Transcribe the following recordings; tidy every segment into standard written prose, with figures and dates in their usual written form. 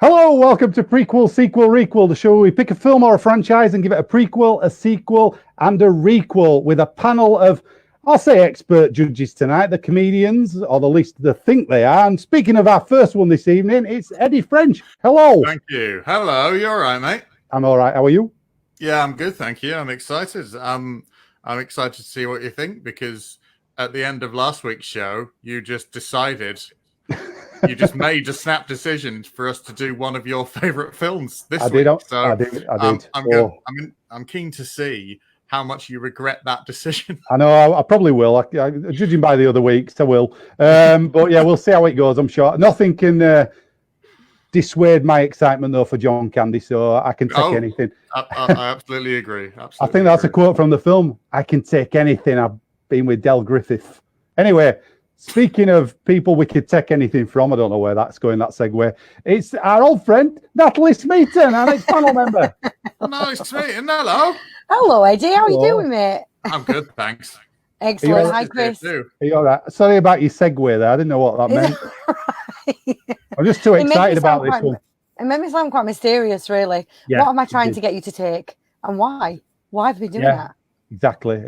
Hello, welcome to Prequel, Sequel, Requel, the show where we pick a film or a franchise and give it a prequel, a sequel, and a requel with a panel of, I'll say, expert judges tonight, the comedians, or the least they think they are. And speaking of our first one this evening, it's Eddie French. Hello. Thank you. Hello, you all right, mate? I'm all right. How are you? Yeah, I'm good, thank you. I'm excited. I'm excited to see what you think, because at the end of last week's show, you just decided... You just made a snap decision for us to do one of your favorite films this week. So I did. I'm keen to see how much you regret that decision. I know. I probably will. Judging by the other weeks, I will. But yeah, we'll see how it goes. I'm sure nothing can dissuade my excitement though for John Candy. So I can take anything. I absolutely agree. Absolutely, I think that's a quote from the film. I can take anything. I've been with Del Griffith. Anyway. Speaking of people we could take anything from, I don't know where that's going, that segue. It's our old friend, Natalie Smeaton, our next panel member. Nice to meet you. Hello. Hello, Eddie. How are you doing, mate? I'm good, thanks. Excellent. Hi, Chris. Are you all right? Sorry about your segue there. I didn't know what that meant. Right? I'm just too excited about this one. It made me sound quite mysterious, really. Yeah, what am I trying to get you to take? And why? Why have we doing that? Exactly.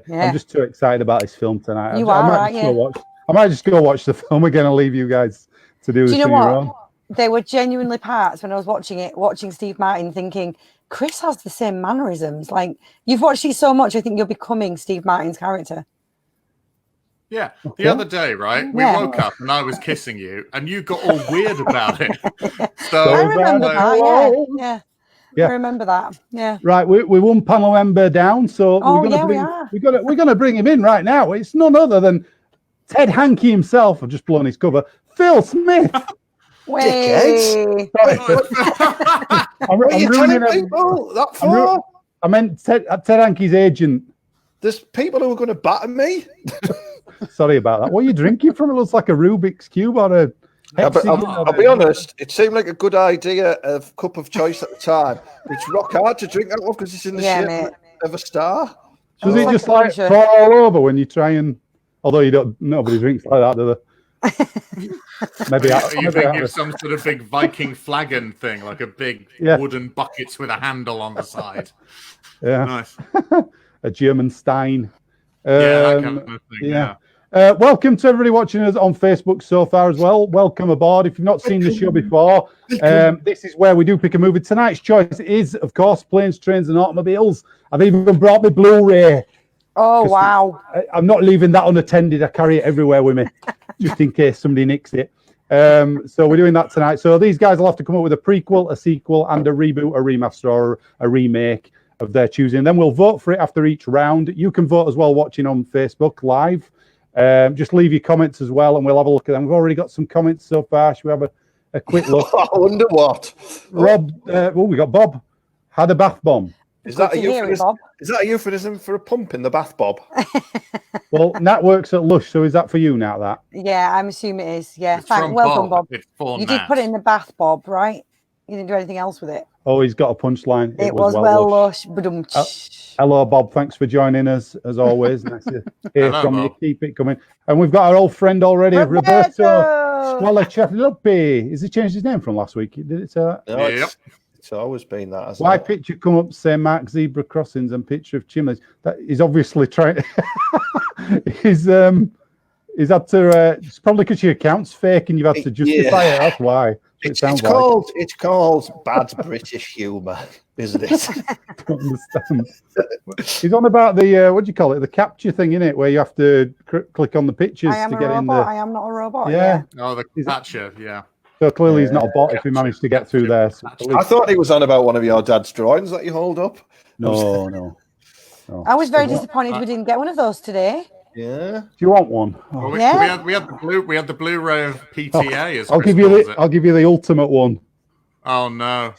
Yeah. I'm just too excited about this film tonight. You are, right? I might just go watch the film again and leave you guys to do this on your own. There were genuinely parts when I was watching Steve Martin, thinking, Chris has the same mannerisms. Like, you've watched it so much, I think you're becoming Steve Martin's character. Yeah. The other day, right, we woke up and I was kissing you and you got all weird about it. So I remember that, yeah. I remember that. Yeah. Right, we're one panel member down, so we're gonna bring him in right now. It's none other than Ted Hankey himself. I've just blown his cover. Phil Smith. Dickheads. I meant Ted Hankey's agent. There's people who are going to batter me. Sorry about that. What are you drinking from? It looks like a Rubik's Cube or a... I'll be honest, it seemed like a good idea of cup of choice at the time. It's rock hard to drink that one because it's in the shape of a star. Does it just like fall all over when you try and... Although nobody drinks like that, do they? Maybe you think of some sort of big Viking flagon thing, like a big wooden bucket with a handle on the side. Yeah, nice. A German Stein. That kind of thing. Yeah. Welcome to everybody watching us on Facebook so far as well. Welcome aboard. If you've not seen the show before, this is where we do pick a movie. Tonight's choice is, of course, Planes, Trains and Automobiles. I've even brought my Blu-ray. Oh, wow. I'm not leaving that unattended. I carry it everywhere with me, just in case somebody nicks it. So we're doing that tonight. So these guys will have to come up with a prequel, a sequel, and a reboot, a remaster, or a remake of their choosing. Then we'll vote for it after each round. You can vote as well watching on Facebook Live. Just leave your comments as well, and we'll have a look at them. We've already got some comments so far. Should we have a quick look? I wonder what. Rob, we got Bob. Had a bath bomb. Is that a euphemism for a pump in the bath, Bob? Well, Nat works at Lush, so is that for you, Nat? That? Yeah, I'm assuming it is. Yeah, welcome, Bob. You did put it in the bath, Bob, right? You didn't do anything else with it. Oh, he's got a punchline. It was well Lush. Hello, Bob. Thanks for joining us, as always. Nice to hear from you. Keep it coming. And we've got our old friend already, Roberto Squalacialupi. Has he changed his name from last week? Did it say that? No, it's always been that. Why picture come up, say Mark zebra crossings and picture of chimneys? That is obviously trying. He's had to. It's probably because your account's fake and you've had to justify it. That's why. It's called bad British humour, isn't it? I don't understand. He's on about the what do you call it? The capture thing, in it, where you have to click on the pictures to get in there. I am not a robot. Yeah. Oh, the capture. Yeah. So clearly he's not a bot if we managed to get through there. So I thought he was on about one of your dad's drawings that you hold up. No. I was very disappointed we didn't get one of those today. Yeah. Do you want one? Oh. Well, we had the Blu-ray of PTA. As I'll give you the ultimate one. Oh no.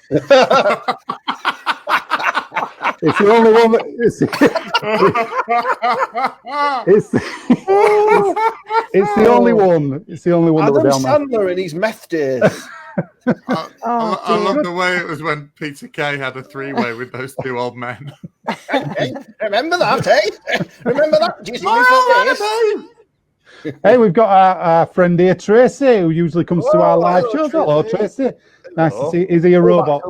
It's the only one that it's the only one. It's the only one Adam that we're down Sandler in his meth days. I love the way it was when Peter Kay had a three-way with those two old men. Hey, remember that, eh? Remember that? Do you see me Hey, we've got our friend here, Tracy, who usually comes to our live shows. Hello, Tracy. Nice to see you. Is he a robot?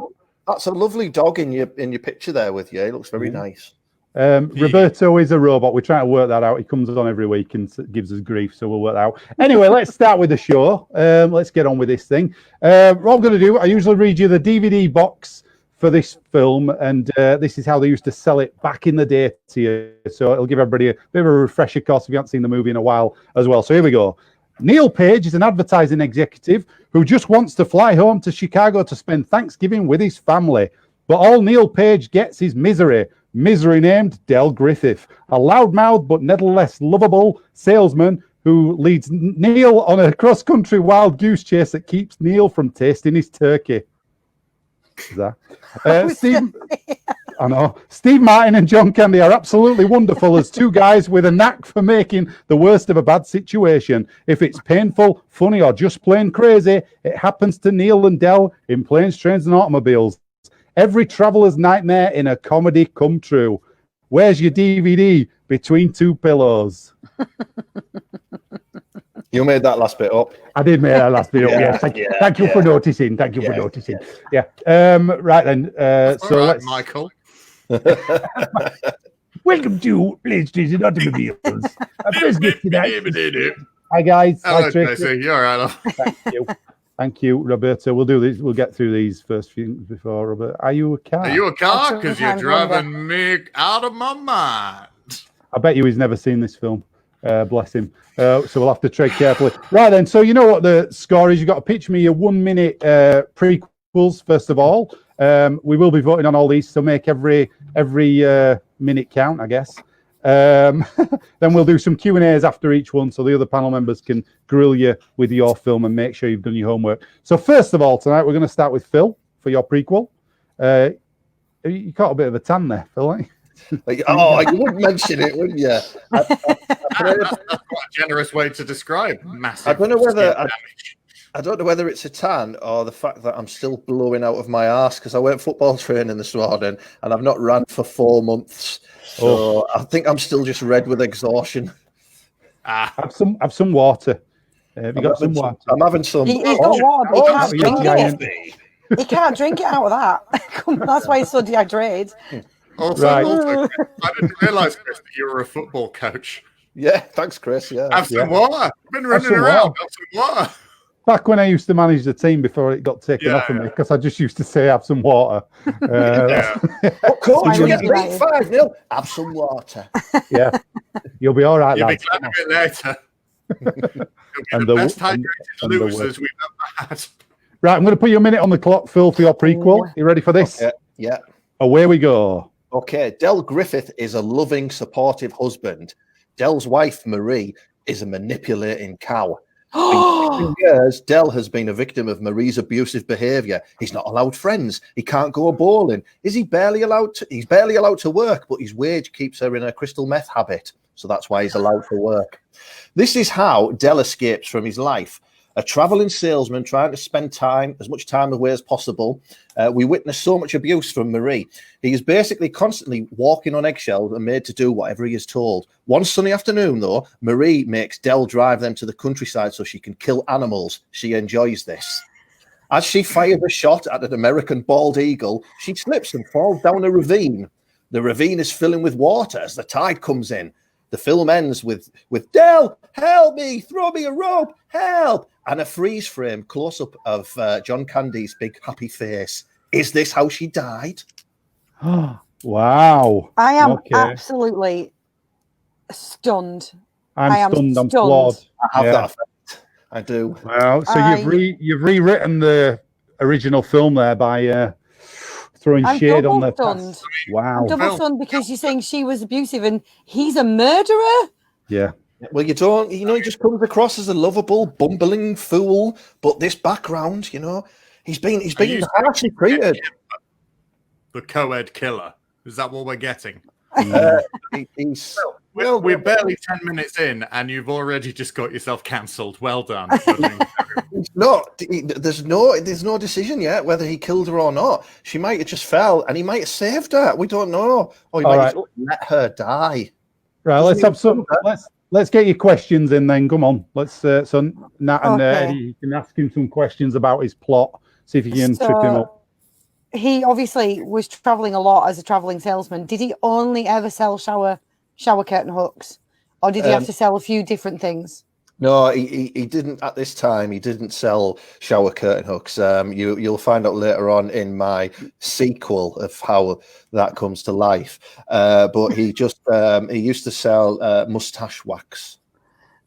That's a lovely dog in your picture there with you. It looks very nice. Roberto is a robot. We're trying to work that out. He comes on every week and gives us grief, so we'll work that out. Anyway, let's start with the show. Let's get on with this thing. What I'm going to do, I usually read you the DVD box for this film, and this is how they used to sell it back in the day to you. So it'll give everybody a bit of a refresher course if you haven't seen the movie in a while as well. So here we go. Neil Page is an advertising executive who just wants to fly home to Chicago to spend Thanksgiving with his family. But all Neil Page gets is misery named Del Griffith, a loudmouthed but nevertheless lovable salesman who leads Neil on a cross-country wild goose chase that keeps Neil from tasting his turkey. I know. Steve Martin and John Candy are absolutely wonderful as two guys with a knack for making the worst of a bad situation. If it's painful, funny, or just plain crazy, it happens to Neil and Del in Planes, Trains, and Automobiles. Every traveler's nightmare in a comedy come true. Where's your DVD? Between two pillows. You made that last bit up. I did make that last bit up. Yes. Thank you for noticing. Thank you for noticing. Yeah. Right then. So let's Michael. Welcome to Planes, Trains, and Automobiles. Hi guys. Hello, hi, Tracy. Tracy. You're right. Thank you, Roberto. We'll do this. We'll get through these first few before Robert. Are you a car? Are you a car? Because you're driving me out of my mind. I bet you he's never seen this film. Bless him. So we'll have to tread carefully. Right then. So you know what the score is. You've got to pitch me your 1 minute prequels first of all. We will be voting on all these, so make every minute count, I guess. Then we'll do some Q&As after each one, so the other panel members can grill you with your film and make sure you've done your homework. So first of all, tonight we're going to start with Phil for your prequel. You caught a bit of a tan there, Phil, ain't you? You wouldn't mention it, wouldn't you? That's quite a generous way to describe massive. I don't know whether it's a tan or the fact that I'm still blowing out of my arse because I went football training this morning and I've not ran for 4 months. So I think I'm still just red with exhaustion. Have some water. Have you got some water? I'm having some. He's got water, but he can't drink it. He can't drink it out of that. That's why he's so dehydrated. Also, I didn't realise, Chris, that you were a football coach. Yeah, thanks, Chris. Yeah, have some water. I've been running around. Have some water. Back when I used to manage the team before it got taken off of me, because I just used to say, have some water. What coach? We get beat 5-0. Have some water. Yeah. You'll be all right, You'll lads. be glad a bit later. You'll be the best hydrated losers we've ever had. Right, I'm going to put you a minute on the clock, Phil, for your prequel. You ready for this? Yeah. Away we go. Okay, Del Griffith is a loving, supportive husband. Del's wife, Marie, is a manipulating cow. For years, Del has been a victim of Marie's abusive behaviour. He's not allowed friends. He can't go bowling. He's barely allowed to work, but his wage keeps her in a crystal meth habit. So that's why he's allowed to work. This is how Del escapes from his life. A travelling salesman trying to spend as much time away as possible. We witness so much abuse from Marie. He is basically constantly walking on eggshells and made to do whatever he is told. One sunny afternoon, though, Marie makes Del drive them to the countryside so she can kill animals. She enjoys this. As she fires a shot at an American bald eagle, she slips and falls down a ravine. The ravine is filling with water as the tide comes in. The film ends with Del, help me, throw me a rope, help, and a freeze frame close-up of John Candy's big happy face. Is this how she died? Wow. I am absolutely stunned. I'm stunned. I'm floored. I have that effect. I do. Wow. So you've rewritten the original film there by throwing shade on the past. Wow. I'm double stunned because you're saying she was abusive and he's a murderer. Yeah. Well, he just comes across as a lovable, bumbling fool. But this background, he's been harshly treated. The co-ed killer. Is that what we're getting? We're barely 10 minutes in, and you've already just got yourself cancelled. Well done. There's no decision yet whether he killed her or not. She might have just fell, and he might have saved her. We don't know. Or he might have let her die. Right, let's have some. let's get your questions in then. Come on. Let's so Nat and Okay. Eddie, you can ask him some questions about his plot. See if you can trip him up. He obviously was traveling a lot as a traveling salesman. Did he only ever sell shower curtain hooks, or did he have to sell a few different things? No, he didn't at this time. He didn't sell shower curtain hooks. You'll find out later on in my sequel of how that comes to life. But he used to sell mustache wax.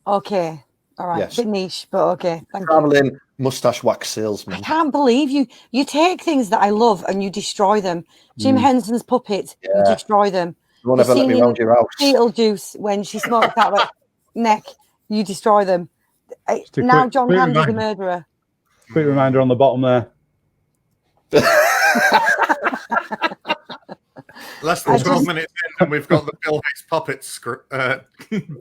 Okay, all right, Yes. bit niche, but okay. Thank you. Traveling mustache wax I salesman. can't believe you take things that I love and you destroy them. Jim Henson's puppet, you Yeah. destroy them. You won't ever let me round your house. Beetlejuice, when she smoked out her neck, you destroy them. Just a Now quick John Candy's the reminder. murderer. Quick reminder on the bottom there. Less than 12 minutes in, and we've got the Bill Hicks puppets banner.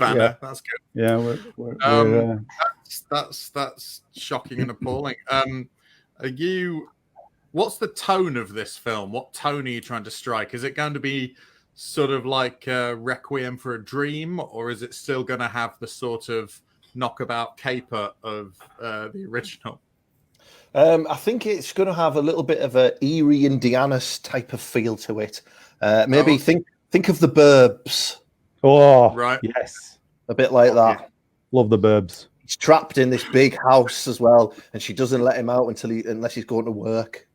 Yeah. That's good. Yeah, we're That's shocking and appalling. What's the tone of this film? What tone are you trying to strike? Is it going to be sort of like Requiem for a Dream, or is it still going to have the sort of knockabout caper of the original? I think it's going to have a little bit of a eerie Indiana type of feel to it. Maybe think of the Burbs. Oh, Right. Yes. A bit like that. Love the Burbs. He's trapped in this big house as well, and she doesn't let him out unless he's going to work.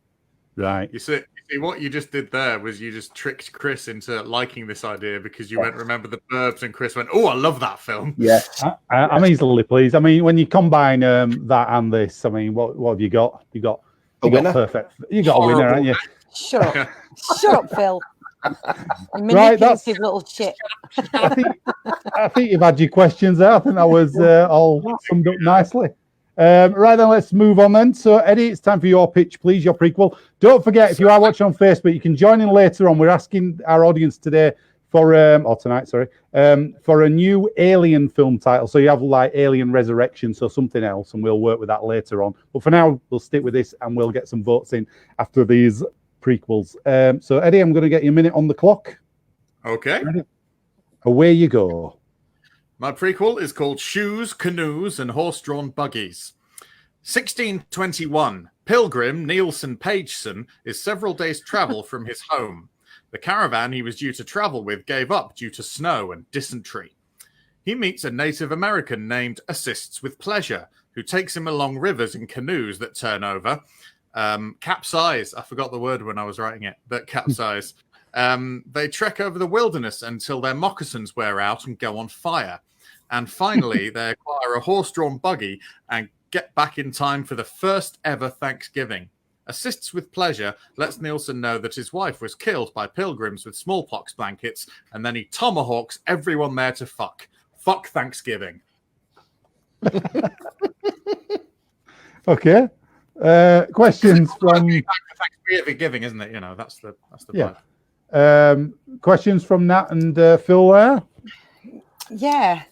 Right. You see, what you just did there was you just tricked Chris into liking this idea because you went, remember the Burbs, and Chris went, oh, I love that film. Yes. I'm easily pleased. I mean, when you combine that and this, I mean, what have you got? You got A winner? Perfect. You got a winner, haven't you? Shut up. Shut up, Phil. You Right, manipulative little shit. I think you've had your questions there. I think that was all summed up nicely. Right then, let's move on then. So, Eddie, it's time for your pitch, please, your prequel. Don't forget, if you are watching on Facebook, you can join in later on. We're asking our audience today for a new Alien film title. So you have like Alien Resurrection, so something else, and we'll work with that later on. But for now, we'll stick with this, and we'll get some votes in after these prequels. So, Eddie, I'm going to get you a minute on the clock. Okay. Ready? Away you go. My prequel is called Shoes, Canoes, and Horse-Drawn Buggies. 1621. Pilgrim Nielsen Pageson is several days' travel from his home. The caravan he was due to travel with gave up due to snow and dysentery. He meets a Native American named Assists with Pleasure, who takes him along rivers in canoes that turn over. Capsize. I forgot the word when I was writing it, but capsize. They trek over the wilderness until their moccasins wear out and go on fire. And finally, they acquire a horse-drawn buggy and get back in time for the first ever Thanksgiving. Assists with Pleasure lets Nielsen know that his wife was killed by pilgrims with smallpox blankets, and then he tomahawks everyone there to fuck. Fuck Thanksgiving. Okay. Questions from Thanksgiving, isn't it? You know, that's the vibe. Questions from Nat and Phil there. Yeah.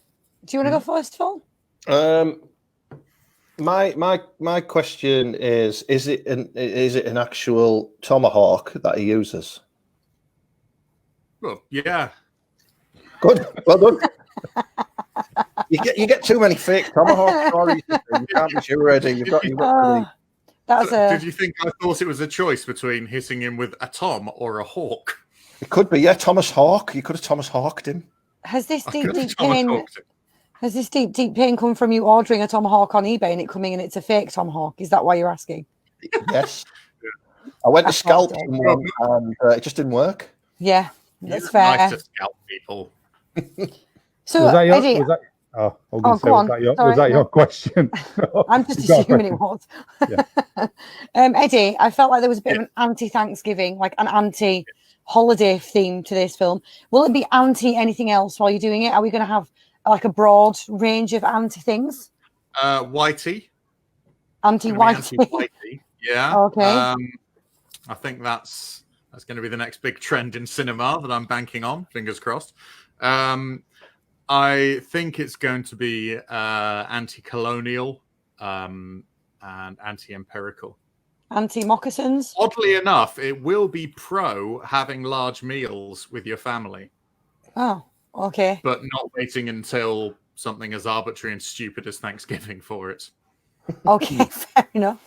Do you want to go first, Phil? My question is it an actual tomahawk that he uses? Well, yeah. Good, well done. You get too many fake tomahawk stories. You can't be sure already. You've got Did you think I thought it was a choice between hitting him with a tom or a hawk? It could be, yeah, Thomas Hawk. You could have Thomas Hawked him. Has this deep pain? Has this deep pain come from you ordering a tomahawk on eBay and it coming and it's a fake tomahawk? Is that why you're asking? Yes. I went to scalp someone and it just didn't work. Yeah, that's fair. Nice to scalp people. So, was that your, Eddie, was that, oh, I was go say, on. was that your question? I'm just assuming it was. Yeah. Eddie, I felt like there was a bit of an anti-Thanksgiving, like an anti-holiday theme to this film. Will it be anti anything else while you're doing it? Are we going to have like a broad range of anti things? Whitey. Anti-whitey. Yeah. Okay. I think that's going to be the next big trend in cinema that I'm banking on. Fingers crossed. I think it's going to be anti-colonial and anti-empirical. Anti-moccasins? Oddly enough, it will be pro having large meals with your family. Oh, okay. But not waiting until something as arbitrary and stupid as Thanksgiving for it. Okay, fair enough.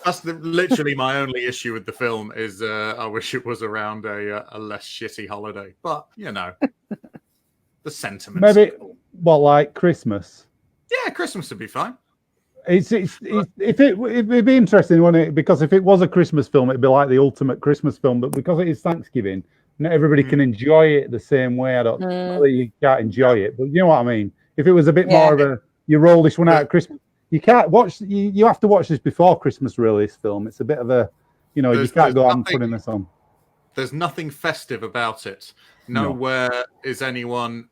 That's literally my only issue with the film is I wish it was around a less shitty holiday. But, the sentiment. Maybe, like Christmas? Yeah, Christmas would be fine. It'd be interesting, wouldn't it? Because if it was a Christmas film, it'd be like the ultimate Christmas film. But because it is Thanksgiving, not everybody can enjoy it the same way. I don't know that you can't enjoy it, but you know what I mean. If it was a bit more of you roll this one out at Christmas, you can't watch. You have to watch this before Christmas. Really, this film. It's a bit of a, you can't go out and putting this on. There's nothing festive about it. Nowhere is anyone,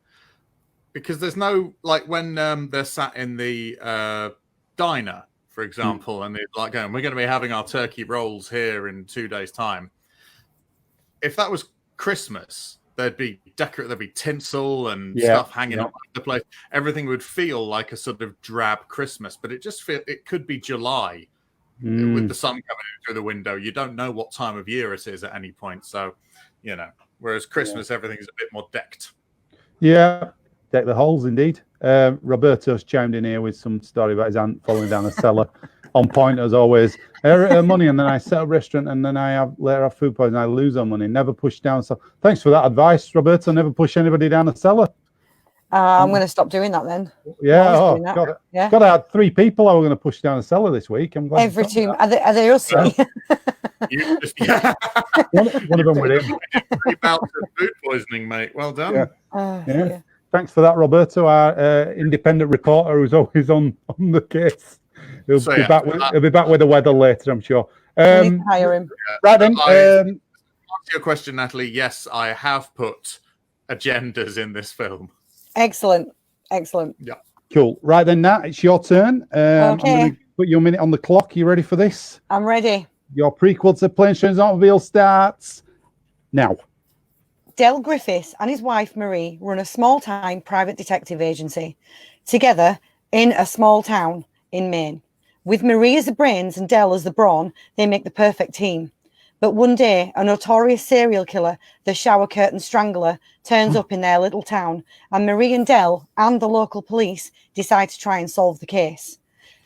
because there's no, like when they're sat in the diner, for example, and they're like going, we're going to be having our turkey rolls here in 2 days' time. If that was Christmas, there'd be tinsel and stuff hanging up the place. Everything would feel like a sort of drab Christmas, but it could be July with the sun coming in through the window. You don't know what time of year it is at any point. So, whereas Christmas, everything's a bit more decked. Yeah, deck the halls indeed. Roberto's chimed in here with some story about his aunt falling down a cellar. On point as always. I earn money and then I set a restaurant and then I later have food poisoning. I lose our money. Never push down. So thanks for that advice, Roberto. Never push anybody down a cellar. I'm going to stop doing that then. Yeah. God, I had 3 people I were going to push down a cellar this week. I'm glad every two. Are they us? one of them with him. 3 bouts of food poisoning, mate. Well done. Yeah. Thanks for that, Roberto, our independent reporter who's always on the case. He'll be back with the weather later, I'm sure. Hire him. Right then. To answer your question, Natalie, yes, I have put agendas in this film. Excellent. Yeah. Cool. Right then, Nat, it's your turn. Okay. I'm going to put you a minute on the clock. You ready for this? I'm ready. Your prequel to Planes, Trains, and Automobiles starts now. Del Griffiths and his wife Marie run a small-time private detective agency together in a small town in Maine. With Marie as the brains and Del as the brawn, they make the perfect team. But one day, a notorious serial killer, the shower curtain strangler, turns up in their little town, and Marie and Del and the local police decide to try and solve the case.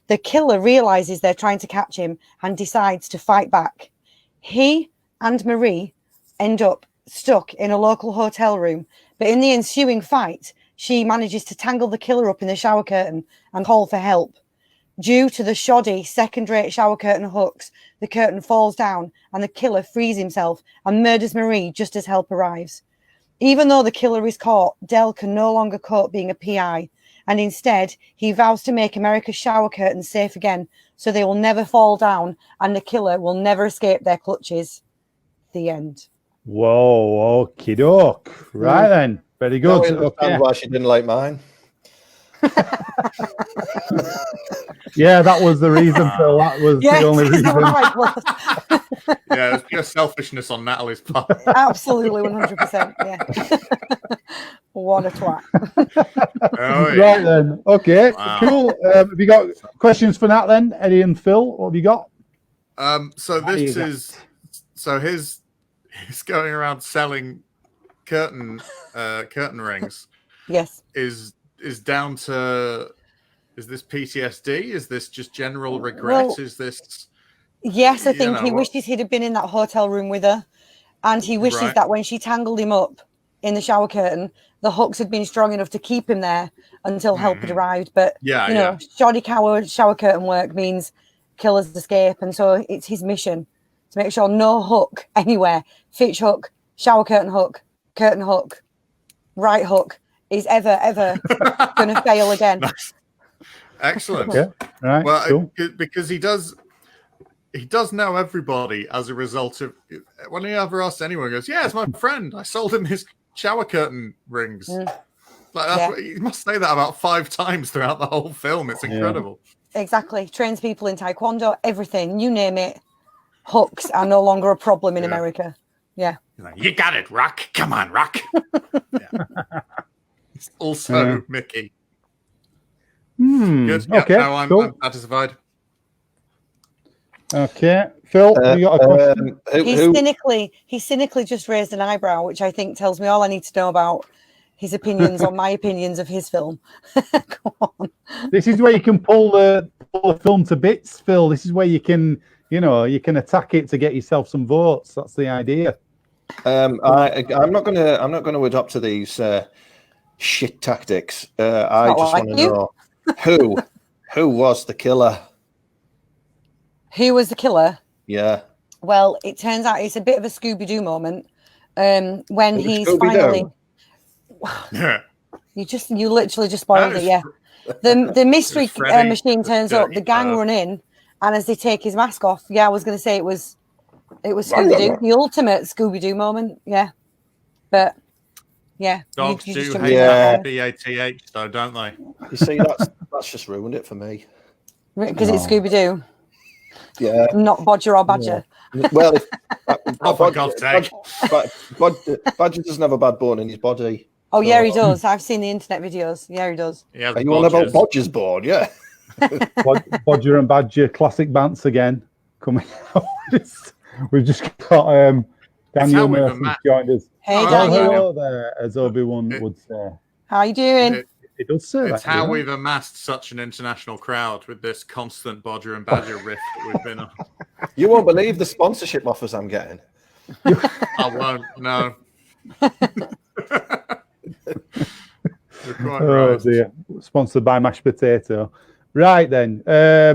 The killer realizes they're trying to catch him and decides to fight back. He and Marie end up stuck in a local hotel room, but in the ensuing fight, she manages to tangle the killer up in the shower curtain and call for help. Due to the shoddy second-rate shower curtain hooks, the curtain falls down and the killer frees himself and murders Marie just as help arrives. Even though the killer is caught, Del can no longer cope being a PI, and instead he vows to make America's shower curtains safe again so they will never fall down and the killer will never escape their clutches. The end. Whoa, okie doke. Right then. Very good. I understand why she didn't like mine. Yeah, that was the reason, Phil. That was the only reason. Yeah, it was pure selfishness on Natalie's part. Absolutely, 100%. Yeah. What a twat. Oh, yeah. Right then. Okay, Wow. cool. Have you got questions for Nat then? Eddie and Phil, what have you got? He's going around selling curtain rings. Yes. Is down to, is this PTSD? Is this just general regret? Well, is this? Yes, I think he wishes he'd have been in that hotel room with her, and he wishes that when she tangled him up in the shower curtain, the hooks had been strong enough to keep him there until help had arrived. But shoddy shower curtain work means killers escape, and so it's his mission to make sure no hook anywhere, fitch hook, shower curtain hook, right hook, is ever going to fail again. Nice. Excellent. Yeah. Right. Well, cool. Because he does know everybody as a result of, when he ever asks anyone, he goes, yeah, it's my friend. I sold him his shower curtain rings. He must say that about 5 times throughout the whole film. It's incredible. Exactly. Trains people in taekwondo, everything, you name it. Hooks are no longer a problem in America. Yeah. You got it, Rock. Come on, Rock. It's also Mickey. Good. Yeah, okay. I'm satisfied. Okay. Phil, you got a question? He cynically just raised an eyebrow, which I think tells me all I need to know about his opinions on my opinions of his film. Come on. This is where you can pull the film to bits, Phil. This is where you can, you can attack it to get yourself some votes. That's the idea. I'm not gonna adopt to these shit tactics. I just want to know who was the killer. Who was the killer? Yeah. Well, it turns out it's a bit of a Scooby-Doo moment when he's finally. You literally just spoiled it. Yeah. The mystery machine turns up. The gang run in, and as they take his mask off, I was going to say it was Scooby-Doo, the ultimate Scooby-Doo moment. Yeah, but yeah, dogs do hate that BATH though, don't they? You see, that's just ruined it for me because it's Scooby-Doo. Yeah, not Bodger or Badger. Yeah. Well, for God's sake, Badger doesn't have a bad bone in his body. Oh yeah, he does. I've seen the internet videos. Yeah, he does. Are you on about Bodger's bone? Yeah. Bodger and Badger classic bants again coming out. We've just got Daniel Murphy joined us. Hey, Daniel. Hello there, as Obi-Wan would say. How you doing? It does say it's how we've amassed such an international crowd with this constant Bodger and Badger riff that we've been on. You won't believe the sponsorship offers I'm getting. I won't. No. Oh dear! Sponsored by mashed potato. Right then.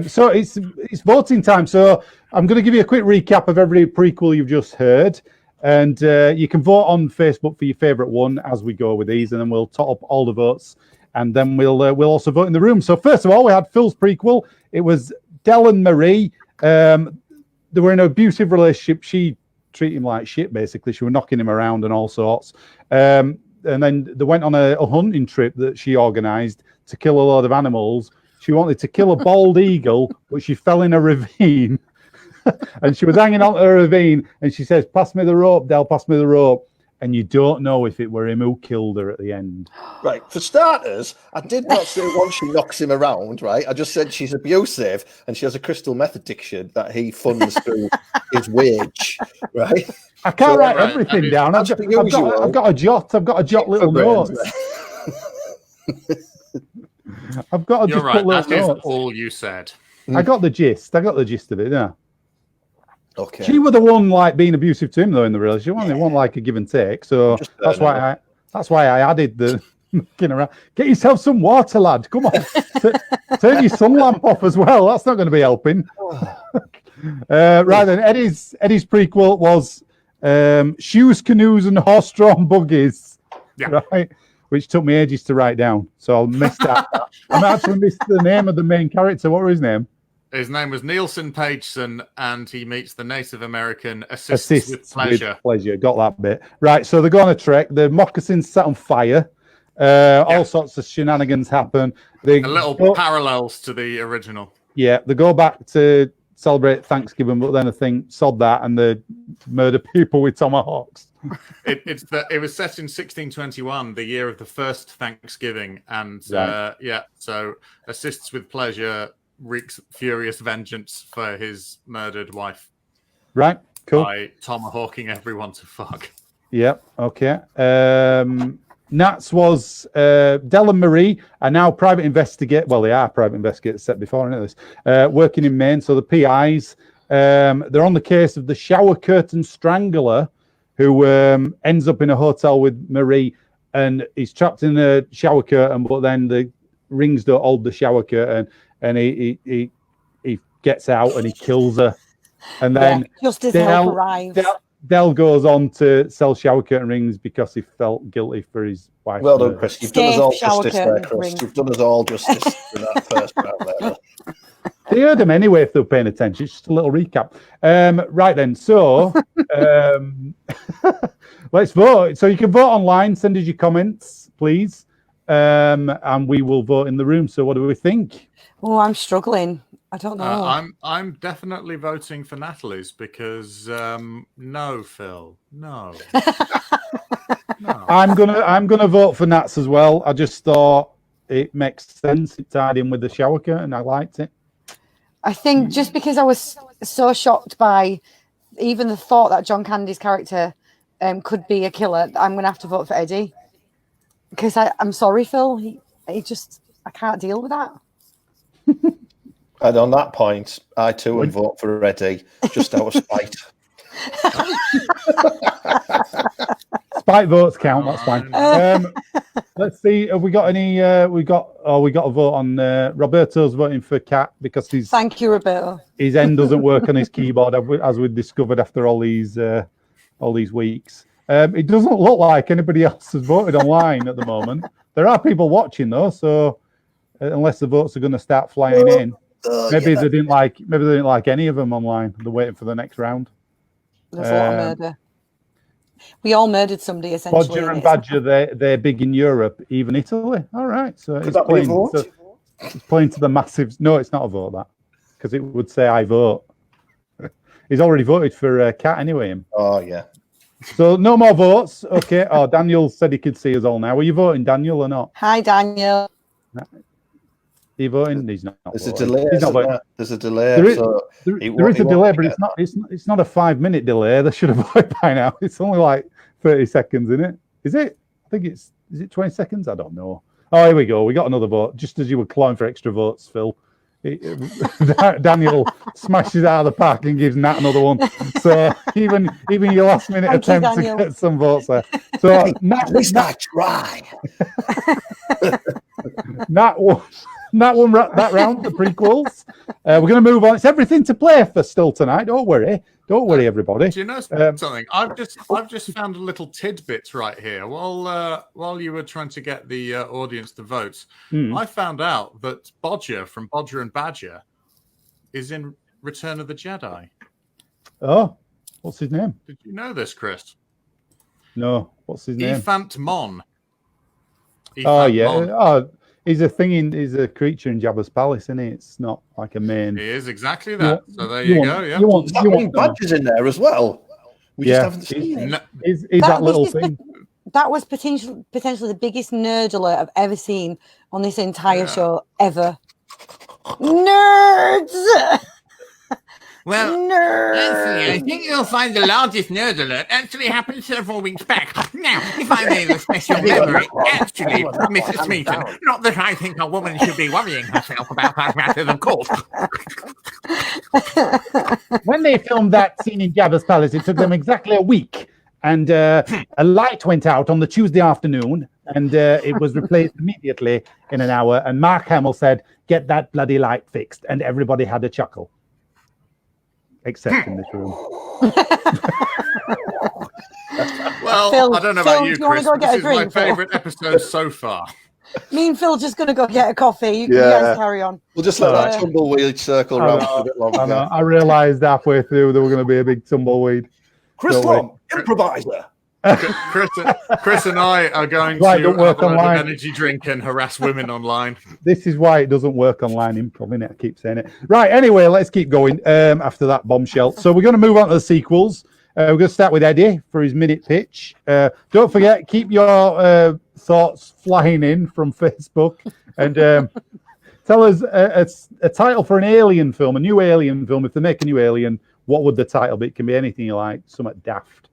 So it's voting time. So I'm going to give you a quick recap of every prequel you've just heard, and you can vote on Facebook for your favourite one as we go with these, and then we'll top up all the votes, and then we'll also vote in the room. So first of all, we had Phil's prequel. It was Del and Marie. They were in an abusive relationship. She treated him like shit, basically. She was knocking him around and all sorts. And then they went on a hunting trip that she organised to kill a load of animals. She wanted to kill a bald eagle, but she fell in a ravine. And she was hanging on to a ravine, and she says, "Pass me the rope, Del, pass me the rope." And you don't know if it were him who killed her at the end. Right. For starters, I did not say once she knocks him around, right? I just said she's abusive and she has a crystal meth addiction that he funds through his wage, right? I can't write everything down. I've got a jot. I've got to jot little notes. I've got to just put little notes. That is all you said. I got the gist. I got the gist of it, yeah. Okay. She was the one like being abusive to him though in the relationship. It wasn't like a give and take. So that's why I added the around. Get yourself some water, lad. Come on. Turn your sun lamp off as well. That's not going to be helping. Right then, Eddie's prequel was shoes, canoes, and horse-drawn buggies. Yeah. Right. Which took me ages to write down. So I'll miss that. I actually missed the name of the main character. What was his name? His name was Nielsen Pageson, and he meets the Native American assists with pleasure. Got that bit. Right, so they go on a trek. The moccasins set on fire. All sorts of shenanigans happen. Parallels to the original. Yeah, they go back to celebrate Thanksgiving, but then I think sod that and they murder people with tomahawks. It was set in 1621, the year of the first Thanksgiving, and so assists with pleasure wreaks furious vengeance for his murdered wife. Right, cool. By tomahawking everyone to fuck. Yep, okay. Nats was Del and Marie are now private investigators. Well, they are private investigators set before, isn't this? Working in Maine, so the PIs. They're on the case of the shower curtain strangler who ends up in a hotel with Marie, and he's trapped in a shower curtain, but then the rings don't hold the shower curtain, and he gets out and he kills her. And then just as help arrives. Del goes on to sell shower curtain rings because he felt guilty for his wife. Well done, Chris. You've done us all justice there, Chris. You've done us all justice in that first round there. They heard them anyway if they were paying attention. It's just a little recap. Right then, so let's vote. So you can vote online. Send us your comments, please, and we will vote in the room. So what do we think? Oh, I'm struggling. I don't know. I'm definitely voting for Natalie's because no, Phil, no. No. I'm gonna vote for Nats as well. I just thought it makes sense. It tied in with the shower curtain. I liked it. I think just because I was so shocked by even the thought that John Candy's character could be a killer, I'm going to have to vote for Eddie. Because I'm sorry, Phil. He just, I can't deal with that. And on that point, I too would vote for Eddie, just out of spite. Spite votes count. That's fine. Let's see. Have we got any? We got a vote on Roberto's voting for Cat because his. Thank you, Roberto. His end doesn't work on his keyboard, as we discovered after all these weeks. It doesn't look like anybody else has voted online at the moment. There are people watching though, so unless the votes are going to start flying in, maybe they didn't like any of them online. They're waiting for the next round. There's a lot of murder. We all murdered somebody essentially. Bodger and Badger, they're big in Europe, even Italy. All right, so it's playing to the massive. No, it's not a vote that, because it would say I vote. He's already voted for Cat anyway. Oh yeah. So no more votes. Okay. Oh, Daniel said he could see us all now. Were you voting, Daniel, or not? Hi, Daniel. Are you voting? He's not. There's voting. a delay. There's a delay. There is a delay, but it's not a 5-minute delay. They should have voted by now. It's only like 30 seconds, isn't it? Is it? I think is it 20 seconds? I don't know. Oh, here we go. We got another vote. Just as you were clawing for extra votes, Phil. Daniel smashes out of the park and gives Nat another one. So even your last minute attempt to get some votes there. So Nat, at least I try. Nat won that round, the prequels. We're going to move on. It's everything to play for still tonight. Don't worry, everybody. Do you know something? I've just found a little tidbit right here. While you were trying to get the audience to vote, I found out that Bodger from Bodger and Badger is in Return of the Jedi. Oh, what's his name? Did you know this, Chris? No, what's his name? Ephant Mon. Oh yeah. Oh. He's a creature in Jabba's palace, isn't he? It's not like a main. He is exactly that. So there you go. Yeah. You want Badgers in there as well. We just haven't seen him. Is that little thing? That was potentially the biggest nerd alert I've ever seen on this entire show ever. Nerds. Well, actually, I think you'll find the largest nerd alert actually happened several weeks back. Now, if I may, the special memory, actually, Mrs. Smeaton, not that I think a woman should be worrying herself about that matter, of course. When they filmed that scene in Jabba's palace, it took them exactly a week. And a light went out on the Tuesday afternoon, and it was replaced immediately in an hour. And Mark Hamill said, "Get that bloody light fixed." And everybody had a chuckle. Except in this room. Well, Phil, I don't know about you, Chris. This is my favourite episode so far. Me and Phil just going to go get a coffee. You guys carry on. We'll just let that tumbleweed circle around for a bit longer. I realised halfway through there were going to be a big tumbleweed. Chris Lumb, improviser. Chris and I are going to have an energy drink and harass women online. This is why it doesn't work online improv, innit? I keep saying it. Right, anyway, let's keep going after that bombshell. So we're going to move on to the sequels. We're going to start with Eddie for his minute pitch. Don't forget, keep your thoughts flying in from Facebook. And tell us a title for an alien film, a new alien film. If they make a new alien, what would the title be? It can be anything you like, something daft.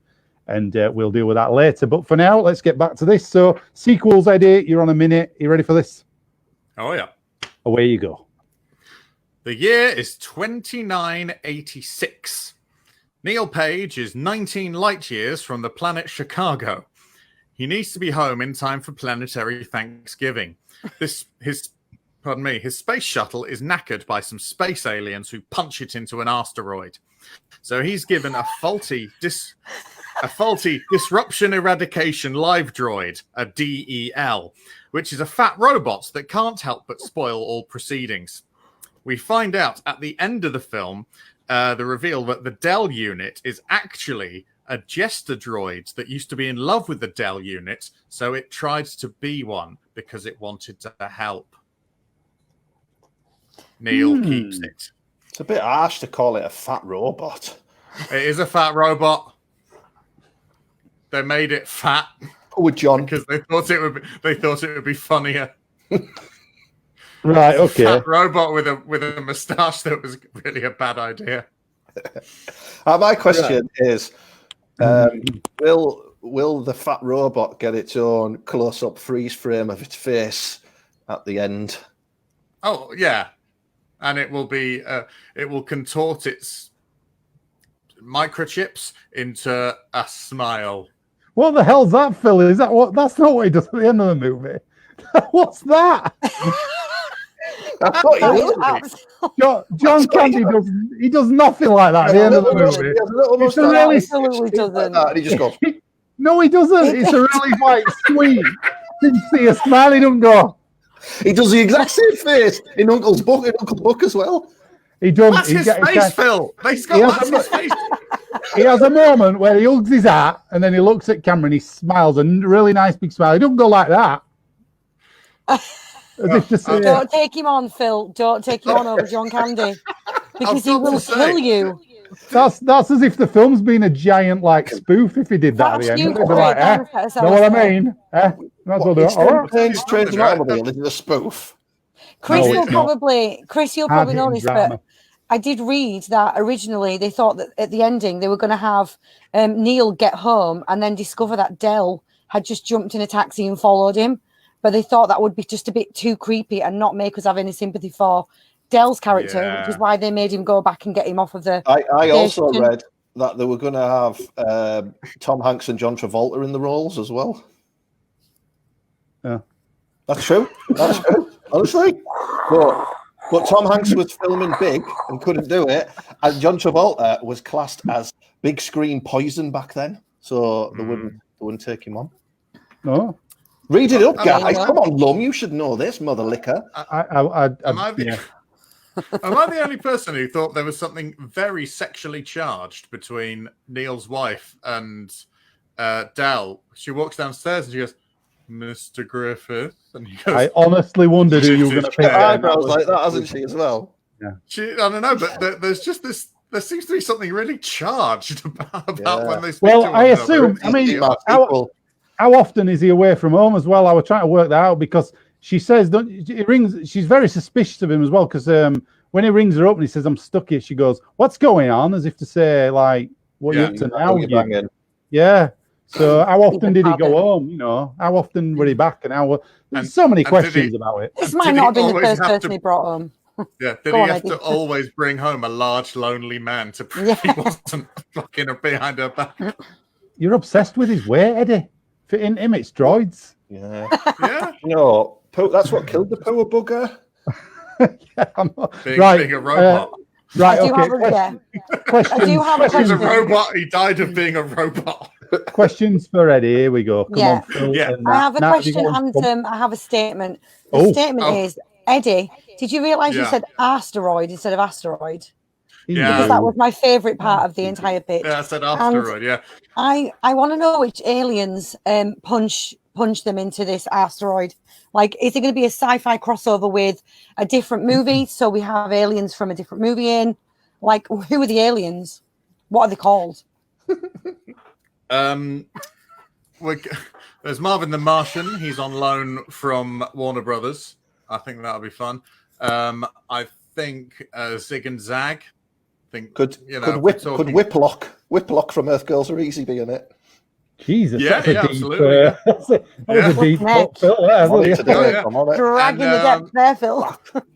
And we'll deal with that later. But for now, let's get back to this. So, sequels, Eddie, you're on a minute. You ready for this? Oh, yeah. Away you go. The year is 2986. Neil Page is 19 light years from the planet Chicago. He needs to be home in time for planetary Thanksgiving. His space shuttle is knackered by some space aliens who punch it into an asteroid. So he's given a faulty disruption eradication live droid, a DEL, which is a fat robot that can't help but spoil all proceedings. We find out at the end of the film, the reveal that the Del unit is actually a jester droid that used to be in love with the Del unit, so it tried to be one because it wanted to help. Neil keeps it. It's a bit harsh to call it a fat robot. It is a fat robot. They made it fat. With John, because they thought it would be funnier. Right. Okay. Fat robot with a moustache that was really a bad idea. My question is, will will the fat robot get its own close-up freeze frame of its face at the end? Oh yeah, and it will be it will contort its microchips into a smile. What the hell's that, Phil? Is that what? That's not what he does at the end of the movie. What's that? That's what That he is does. John Candy does nothing like that at the end of the movie. It's a really absolutely doesn't. and he just goes, No, he doesn't. It's a really like sweet, sincere smile. He don't go. he does the exact same face in Uncle Buck as well. He doesn't. That's his face, Phil. That's his face. He has a moment where he hugs his hat and then he looks at camera and he smiles, a really nice big smile. He don't go like that. As if to say, Don't take him on, Phil. Don't take him on over John Candy because he will kill you. that's as if the film's been a giant like spoof. If he did that at the end, you it'd be like, know what I mean? That's what they're all right. Strange Automobile, is it a spoof? Chris, No, you'll it's not. probably know this, drama. but I did read that originally they thought that at the ending they were going to have Neil get home and then discover that Del had just jumped in a taxi and followed him. But they thought that would be just a bit too creepy and not make us have any sympathy for Del's character, which is why they made him go back and get him off of the. I also read that they were going to have Tom Hanks and John Travolta in the roles as well. Yeah, that's true. That's true. Honestly, but Tom Hanks was filming big and couldn't do it, and John Travolta was classed as big screen poison back then, so they wouldn't take him on. No. Read it up, guys. Come on, Lum. You should know this, mother liquor. Am I the only person who thought there was something very sexually charged between Neil's wife and Del? She walks downstairs and she goes, "Mr. Griffith," and he goes, I honestly wondered who you were going to pick. Eyebrows like that, hasn't she, as well? Yeah. I don't know, but there's just this. There seems to be something really charged about when they speak Well, to one I another. assume. I mean, how often is he away from home as well? I was trying to work that out because she says, he rings. She's very suspicious of him as well because when he rings her up and he says, "I'm stuck here," she goes, "What's going on?" As if to say, like, "What are you up to now?" Yeah. So how often did he go home? You know, how often were he back? And there's so many questions about it. This might not have been the first person he brought home. Yeah, did he have to always bring home a large, lonely man to prove he wasn't fucking behind her back? You're obsessed with his weight, Eddie. Fitting him, it's droids. Yeah. Yeah. No, that's what killed the poor bugger. Being a robot. Right, I do have a question. He's a robot. He died of being a robot. Questions for Eddie. Here we go. Come on, Phil. Yeah. I have a question and I have a statement. The statement is, Eddie, did you realise you said asteroid instead of asteroid? Yeah. Because that was my favourite part of the entire pitch. Yeah, I said asteroid, yeah. I want to know which aliens punch them into this asteroid. Like, is it going to be a sci-fi crossover with a different movie? So we have aliens from a different movie in. Like, who are the aliens? What are they called? There's Marvin the Martian. He's on loan from Warner Brothers. I think that'll be fun. I think Zig and Zag. Could Whiplock from Earth Girls Are Easy be in it? Jesus, absolutely. That was a deep cut, Phil. Dragging the depth there, Phil.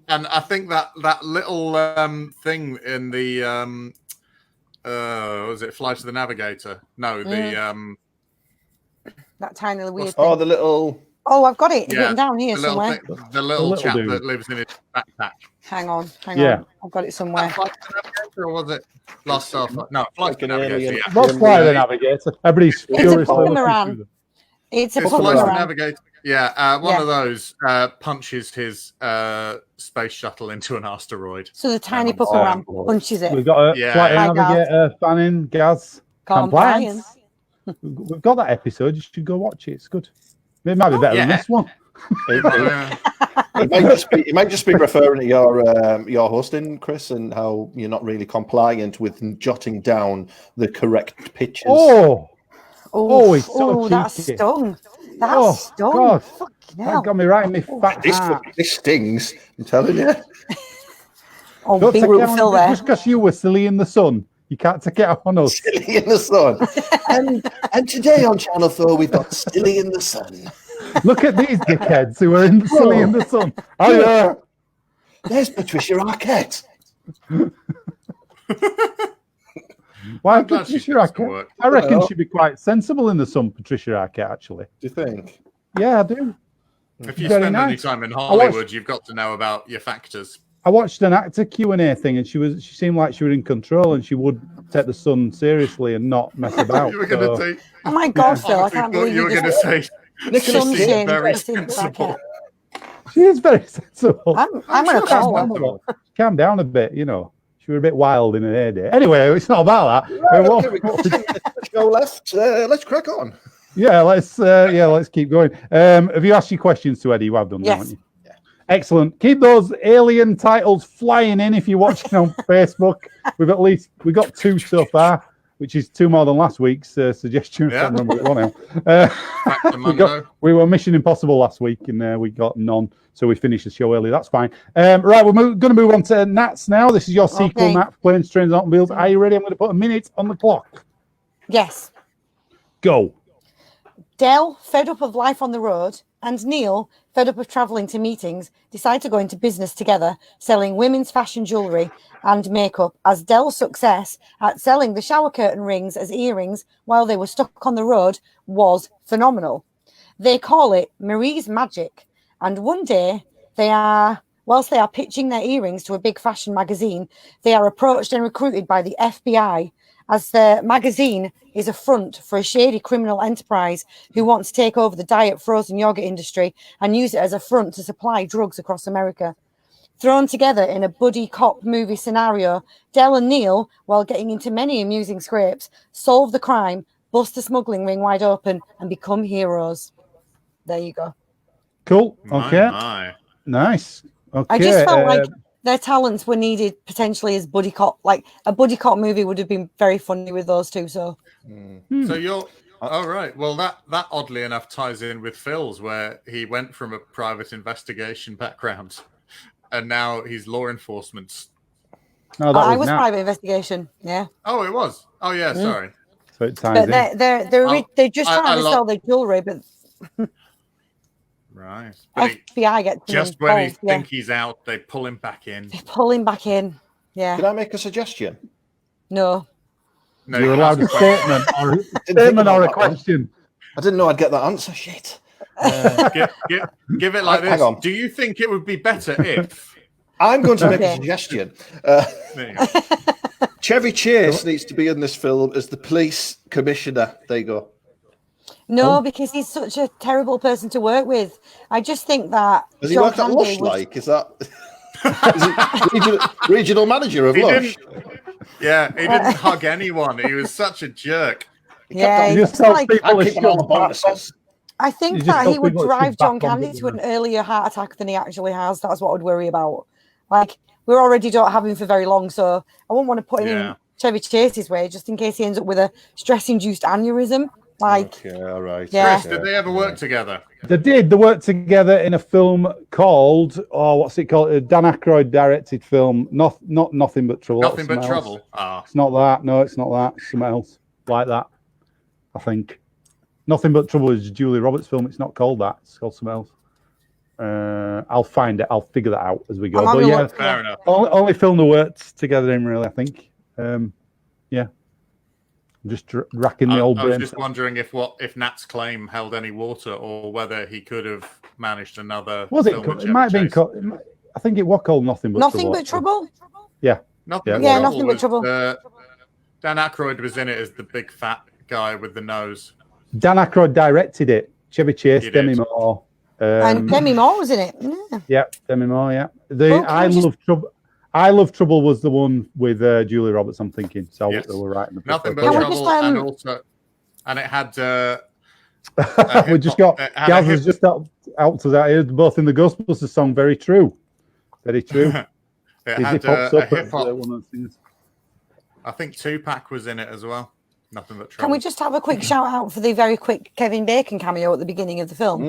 And I think that little thing in the was it Flight of the Navigator? No, the that tiny weird thing. Oh, the little. Oh, I've got it written down here somewhere. The little chap that lives in his backpack. Hang on. I've got it somewhere. Flight of the Navigator, or was it Lost Starflight? No, Flight of the Navigator. Yeah. What's Flight of the Navigator? Everybody's It's a boomerang. It's a Flight of the boomerang. Navigator. Yeah, one of those punches his space shuttle into an asteroid. So the tiny boomerang punches it. We've got a Flight of the Navigator fan in, Gaz. Compliance. We've got that episode. You should go watch it. It's good. It might be better than this one. It might just be referring to your hosting, Chris, and how you're not really compliant with jotting down the correct pictures. It's so that cheeky. stung. That stung. God. Fucking hell. That got me right in my fat heart. This stings, I'm telling you. Don't big take root down- Phil there. Just because you were silly in the sun, You can't take it out on us. Silly in the Sun. and today on Channel 4, we've got Silly in the Sun. Look at these dickheads who are in Silly in the Sun. Oh, yeah. There's Patricia Arquette. Why I'm glad she Patricia does some Arquette? work. I reckon Well. she'd be quite sensible in the Sun, Patricia Arquette, actually. Do you think? Yeah, I do. If you Very spend any nice. time in watched- Hollywood, you've got to know about your factors. I watched an actor Q&A thing, and she seemed like she was in control, and she would take the Sun seriously and not mess about. You were going to So- say. Oh my God, Phil! I Honestly can't thought believe you were just going to say. Nicolas she's Sunshine very Christine sensible. Brackett. She is very sensible. I'm going to call her. Calm down a bit, you know. She was a bit wild in her heyday. Anyway, it's not about that. Right, What- okay, we've got 10 minutes to show left. Let's crack on. let's keep going. Have you asked your questions to Eddie? You have done, Yes. haven't you? Excellent. Keep those alien titles flying in if you're watching on Facebook. We've got 2 so far, which is 2 more than last week's suggestion. I Yeah. can't remember what it was now. Back to Mundo. We were Mission Impossible last week, and we got none, so we finished the show early. That's fine. Right, we're going to move on to Nats now. This is your sequel, Okay. Nats, Planes, Trains, and Automobiles. Are you ready? I'm going to put a minute on the clock. Yes. Go. Del, fed up of life on the road, and Neil, fed up of travelling to meetings, decide to go into business together, selling women's fashion jewellery and makeup, as Del's success at selling the shower curtain rings as earrings while they were stuck on the road was phenomenal. They call it Marie's Magic, and one day whilst they are pitching their earrings to a big fashion magazine, they are approached and recruited by the FBI, as the magazine is a front for a shady criminal enterprise who wants to take over the diet frozen yogurt industry and use it as a front to supply drugs across America. Thrown together in a buddy cop movie scenario, Del and Neil, while getting into many amusing scrapes, solve the crime, bust the smuggling ring wide open, and become heroes. There you go. Cool. My, Okay. my. Nice. Okay. I just felt like their talents were needed potentially as buddy cop. Like a buddy cop movie would have been very funny with those two. So So you're all right. Well, that oddly enough ties in with Phil's, where he went from a private investigation background, and now he's law enforcement. No, that I was Nats. private investigation. Yeah, Oh, it was. Oh, yeah. Sorry. So it ties but in. they're just I trying to love- sell their jewelry, but Right. But FBI gets just when he involved. Yeah. think he's out, they pull him back in. They pull him back in. Yeah, Can I make a suggestion? no. No, You're you allowed a ask question. statement or think statement about or a that one. question. I didn't know I'd get that answer. Shit. Give it like Hang this. on. Do you think it would be better if? I'm going to make a Okay. suggestion. There you go. Chevy Chase needs to be in this film as the police commissioner. There you go. No, Oh. because he's such a terrible person to work with. I just think that Does he John work at Candy Lush? was- Like, is that? Is he regional manager of He Lush? Yeah, he didn't hug anyone. He was such a jerk. Yeah, You he just was tell like, people I'm to keeping all the shut up. bonuses. I think You just that tell he would people it should drive John back on Candy the to an earlier heart attack than he actually has. That's what I'd worry about. Like, we already don't have him for very long, so I wouldn't want to put him Yeah. in Chevy Chase's way just in case he ends up with a stress-induced aneurysm. Like, Okay, all right. Yeah. Chris, did they ever work together? They did. They worked together in a film called, what's it called? A Dan Aykroyd directed film. Not Nothing But Trouble. Nothing but Something else. trouble. Ah, It's not that. No, it's not that. It's something else like that. I think. Nothing But Trouble is a Julia Roberts film. It's not called that. It's called something else. I'll find it. I'll figure that out as we go. I'm But having a yeah, look. fair enough. only film they worked together in, really, I think. Yeah. I'm just racking the old I was brain. just wondering if Nat's claim held any water, or whether he could have managed another. Was it? film with It might have Chevy been Chase. called. I think it was called Nothing But Nothing Trouble. but trouble? Yeah. Nothing Yeah, but Nothing But trouble. Trouble. Dan Aykroyd was in it as the big fat guy with the nose. Dan Aykroyd directed it. Chevy Chase, He Demi did. Moore. And Demi Moore was in it. Yeah. Yeah, Demi Moore. Yeah. Well, I can we Love Trouble. I Love Trouble was the one with Julia Roberts. I'm thinking. So Yes. they were right in the Nothing but Can we yeah. trouble, just, and also, and it had. We just got it had a Gaz hip- has just out to that here, both in the Ghostbusters song. Very true. Very true. It He had pops a up hip as hop. one of those things. I think Tupac was in it as well. Nothing but trouble. Can we just have a quick shout out for the very quick Kevin Bacon cameo at the beginning of the film?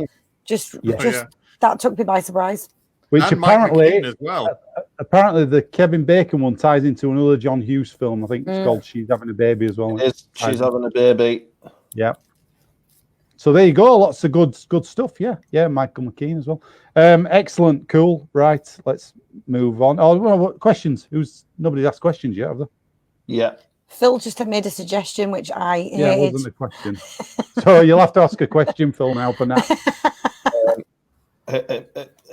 Yeah. That took me by surprise. Which And Mike apparently, McKean as well. apparently the Kevin Bacon one ties into another John Hughes film. I think it's called She's Having a Baby as well. She's having a baby. Yeah. So there you go. Lots of good stuff. Yeah. Michael McKean as well. Excellent. Cool. Right. Let's move on. Oh, well, what questions? Nobody's asked questions yet, have they? Yeah. Phil just made a suggestion, which I hated. Yeah, it wasn't a question. So you'll have to ask a question, Phil, now for that.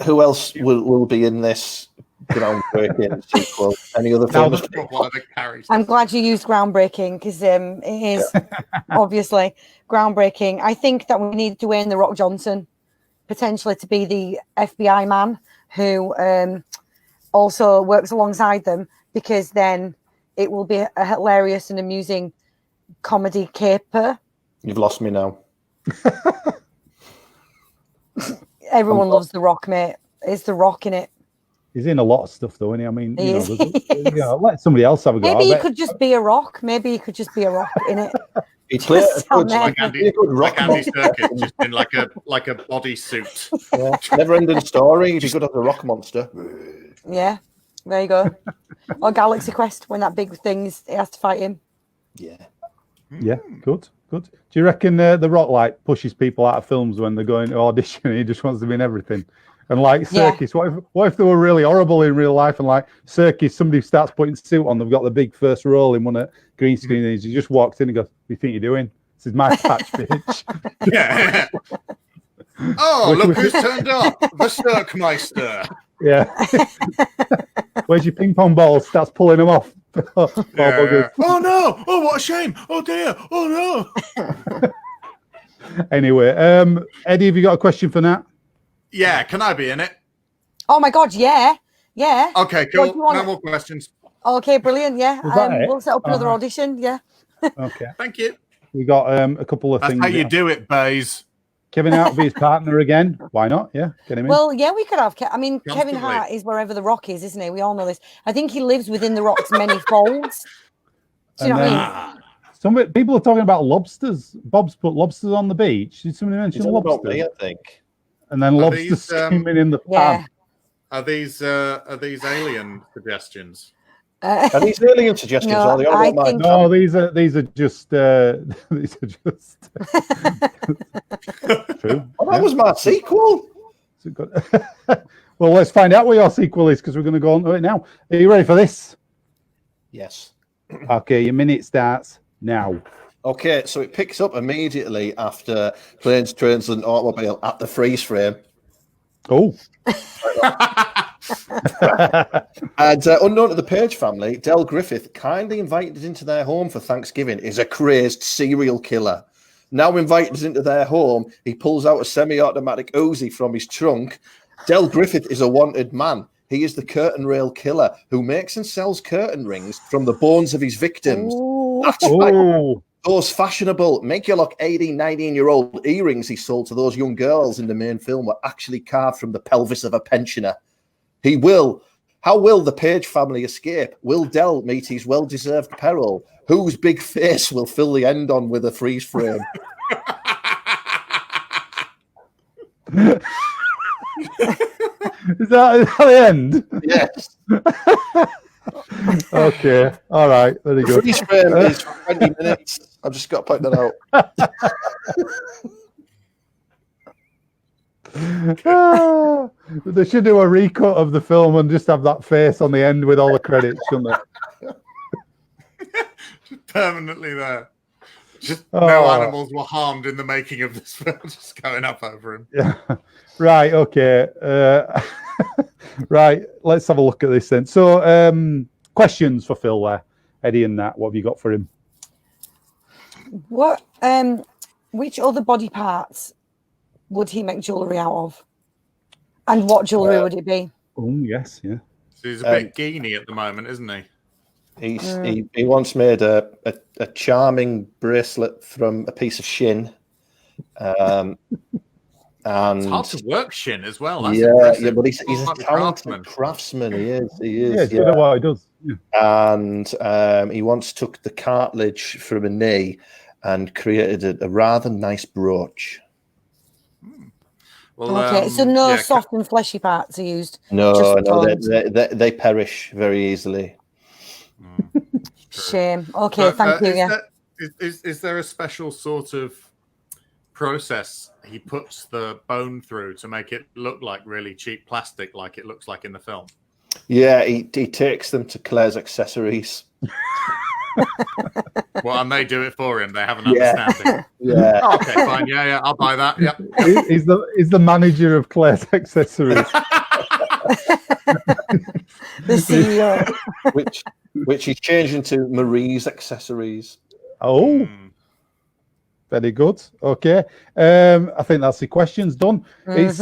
Who else will be in this groundbreaking sequel? Any other famous people? I'm glad you used groundbreaking because it is obviously groundbreaking. I think that we need Dwayne "The Rock" Johnson potentially to be the FBI man who also works alongside them, because then it will be a hilarious and amusing comedy caper. You've lost me now. Everyone loves The Rock, mate. It's The Rock in it. He's in a lot of stuff, though, isn't he? I mean, let somebody else have a go. Maybe he could just be a rock. Maybe he could just be a rock in it. He'd play like Andy Serkis, just in like a bodysuit. Yeah. Never-ending story. He'd be good as a rock monster. Yeah, there you go. Or Galaxy Quest, when that big thing he has to fight him. Yeah. Yeah, good. Do you reckon The Rock pushes people out of films when they're going to audition and he just wants to be in everything? And Serkis, what if they were really horrible in real life, and Serkis, somebody starts putting suit on, they've got the big first role in one at green screen, and he just walks in and goes, "What do you think you're doing? This is my patch, bitch." Yeah. Oh, look who's turned up, the Cirkmeister. Yeah. Where's your ping pong balls? Starts pulling them off. Oh no! Oh, what a shame! Oh dear! Oh no! Anyway, Eddie, have you got a question for Nat? Yeah, can I be in it? Oh my God, yeah. Okay, cool. No more questions. Okay, brilliant. Yeah, we'll set up another Uh-huh. audition. Yeah. Okay. Thank you. We got a couple of That's things. how you do it, Baze. Kevin Hart be his partner again? Why not? Yeah, get him in. Well, yeah, we could have. Kevin Comfortably. Hart is wherever the Rock is, isn't he? We all know this. I think he lives within the Rock's many folds. Do you know what I mean? Some people are talking about lobsters. Bob's put lobsters on the beach. Did somebody mention lobsters? Me, I think. And then lobsters skimming in the pan. Are these alien suggestions? Are these alien suggestions? No, No, these are just these are just true. Well, that was my sequel. Well, let's find out what your sequel is, because we're going to go on to it now. Are you ready for this? Yes. Okay, your minute starts now. Okay, so it picks up immediately after Planes, Trains, and Automobile at the freeze frame. Oh. And unknown to the Page family, Del Griffith, kindly invited into their home for Thanksgiving, is a crazed serial killer. Now invited into their home, he pulls out a semi-automatic Uzi from his trunk. Del Griffith is a wanted man. He is the curtain rail killer who makes and sells curtain rings from the bones of his victims. Ooh. That's right. Those fashionable, make-you-look 18, 19-year-old earrings he sold to those young girls in the main film were actually carved from the pelvis of a pensioner. How will the Page family escape? Will Del meet his well-deserved peril? Whose big face will fill the end on with a freeze frame? Is that the end? Yes. Okay. All right. Very The good. freeze frame is 20 minutes. I've just got to point that out. They should do a recut of the film and just have that face on the end with all the credits, shouldn't they? Permanently there. Just no animals were harmed in the making of this film, just going up over him. Yeah. Right. Okay. Right. Let's have a look at this then. So, questions for Phil there, Eddie and Nat. What have you got for him? What? Which other body parts would he make jewellery out of? And what jewellery would it be? Oh, yes. Yeah. So he's a bit geeny at the moment, isn't he? He once made a charming bracelet from a piece of shin. And it's hard to work shin as well. That's yeah, but he's a talented craftsman. He is. Yeah, what he does. Yeah. And he once took the cartilage from a knee and created a rather nice brooch. Well, Okay, so no yeah, soft and fleshy parts are used. No, Just no, bones. they perish very easily. Shame. Okay, So, thank you. Yeah. Is there a special sort of process he puts the bone through to make it look like really cheap plastic, like it looks like in the film? Yeah, he takes them to Claire's accessories. Well, and they do it for him. They have an Yeah. understanding. Yeah. Oh, okay, fine. Yeah, I'll buy that. Yep. He's the manager of Claire's Accessories. The CEO. which he's changed into Marie's accessories. Oh, very good. Okay. I think that's the questions done. It's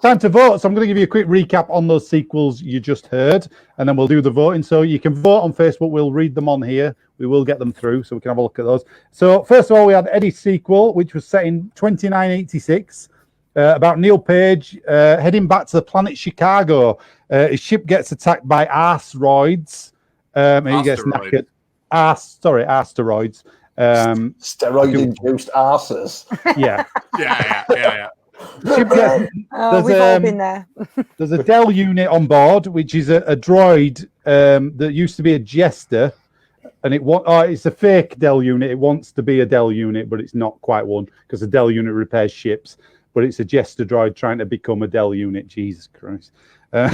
time to vote. So I'm going to give you a quick recap on those sequels you just heard, and then we'll do the voting. So you can vote on Facebook. We'll read them on here. We will get them through, so we can have a look at those. So first of all, we had Eddie's sequel, which was set in 2986, about Neil Page heading back to the planet Chicago. His ship gets attacked by asteroids, and he gets knackered. Asteroids. Steroid-induced arses. Yeah. Yeah. We've all been there. There's a Dell unit on board, which is a droid that used to be a jester, and it's a fake Dell unit. It wants to be a Dell unit, but it's not quite one because a Dell unit repairs ships. But it's a jester droid trying to become a Dell unit. Jesus Christ! And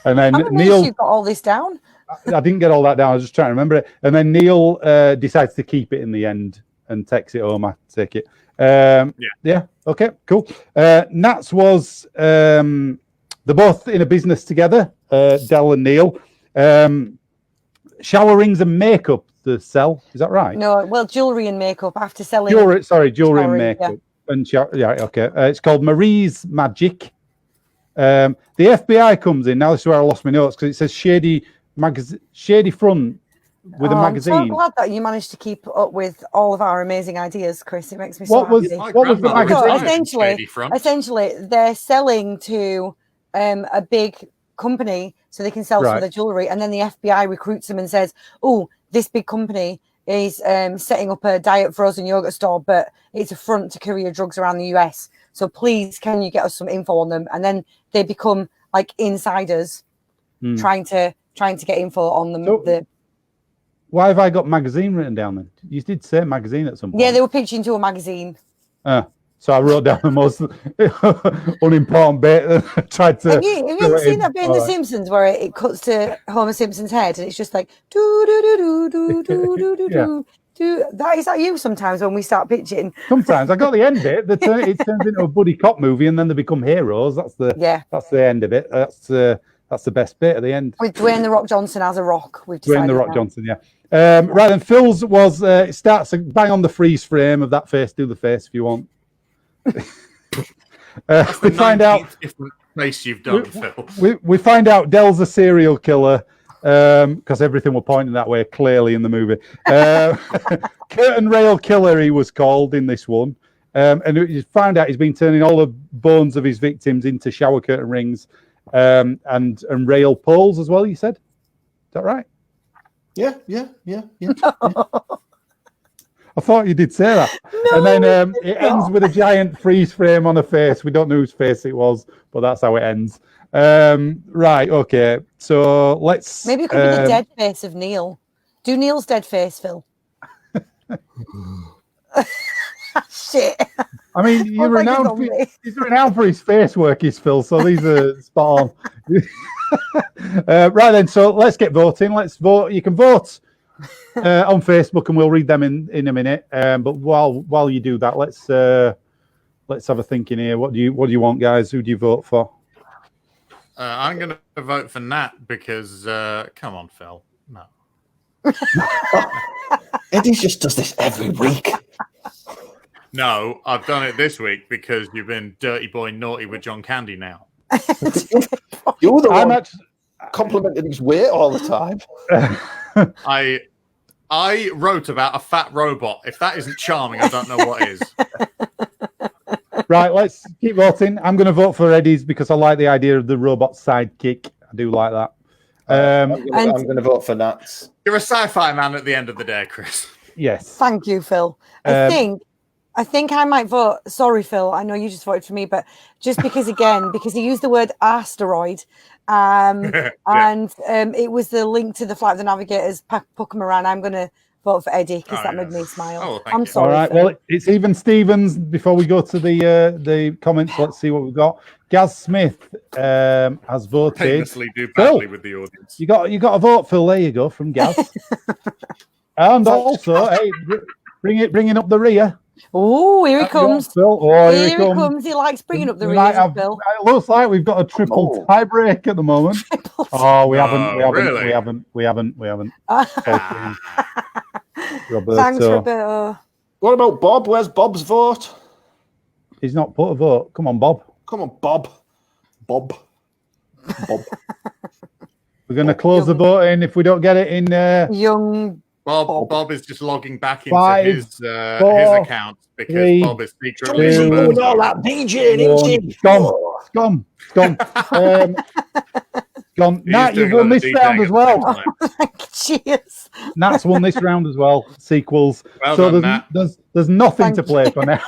then Neil, you got all this down. I didn't get all that down. I was just trying to remember it. And then Neil decides to keep it in the end and takes it home. I take it. Yeah. Okay. Cool. Nats was they're both in a business together. Dell and Neil. Shower rings and makeup to sell. Is that right? No, well, jewelry and makeup after selling. Jewelry and makeup. Yeah. Okay. It's called Marie's Magic. The FBI comes in. Now this is where I lost my notes because it says shady front with a magazine. I'm so glad that you managed to keep up with all of our amazing ideas, Chris. It makes me so happy. What was the magazine? Essentially, they're selling to a big company so they can sell some of their jewelry, and then the FBI recruits them and says, "Oh, this big company is setting up a diet frozen yogurt store, but it's a front to courier drugs around the US. So please, can you get us some info on them?" And then they become like insiders, trying to get info on them. So, why have I got magazine written down then? You did say magazine at some point. Yeah, they were pitching to a magazine. So I wrote down the most unimportant bit and tried to. Have you ever seen that bit in The Simpsons where it cuts to Homer Simpson's head and it's just like do do do do do do do do do. Is that you sometimes when we start pitching? Sometimes I got the end bit. It turns into a buddy cop movie and then they become heroes. That's the end of it. That's the best bit at the end. With Dwayne the Rock Johnson as a rock. We've Dwayne the Rock Johnson, yeah. Right then, Phil's was it starts bang on the freeze frame of that face. Do the face if you want. We find out different face you've done, Phil. We find out Dell's a serial killer because everything was pointing that way clearly in the movie. Curtain rail killer he was called in this one, and you find out he's been turning all the bones of his victims into shower curtain rings and rail poles as well. You said, is that right? Yeah. I thought you did say that. No, and then it ends with a giant freeze frame on a face. We don't know whose face it was, but that's how it ends. Right, okay. So let's... Maybe it could be the dead face of Neil. Do Neil's dead face, Phil. Shit. I mean, he's renowned for his face work, Phil, so these are spot on. Right then, so let's get voting. Let's vote. You can vote on Facebook, and we'll read them in a minute. But while you do that, let's have a thinking here. What do you want, guys? Who do you vote for? I'm going to vote for Nat because come on, Phil. No. Eddie just does this every week. No, I've done it this week because you've been dirty boy naughty with John Candy now. You're the one complimenting his weight all the time. I wrote about a fat robot. If that isn't charming, I don't know what is. Right, let's keep voting. I'm going to vote for Eddie's because I like the idea of the robot sidekick. I do like that. I'm going to vote for Nats. You're a sci-fi man at the end of the day, Chris. Yes. Thank you, Phil. I think I think I might vote. Sorry, Phil. I know you just voted for me, but just because he used the word asteroid, and it was the link to the Flight of the Navigators, Puckamoran. I'm going to vote for Eddie because that made me smile. Oh, I'm sorry. All right. Phil. Well, it's even Stevens. Before we go to the comments, let's see what we've got. Gaz Smith has voted. Famously do badly with the audience. You got a vote, Phil. There you go from Gaz. And also, hey, bringing up the rear. Oh, here he comes. Phil. Oh, here he comes. He likes bringing up the rear, Phil. It looks like we've got a triple tie break at the moment. Oh, we haven't. Roberto. Thanks, Roberto. What about Bob? Where's Bob's vote? He's not put a vote. Come on, Bob. Come on, Bob. Bob. We're going to close the voting if we don't get it in. Young Bob is just logging back into 5, his 4, account because 3, Bob is secretly Doing all that DJing, isn't he? Gone. Gone. Nat, you've won this round as well. Cheers. Nat's won this round as well. Sequels. Well so done, there's nothing to play for now.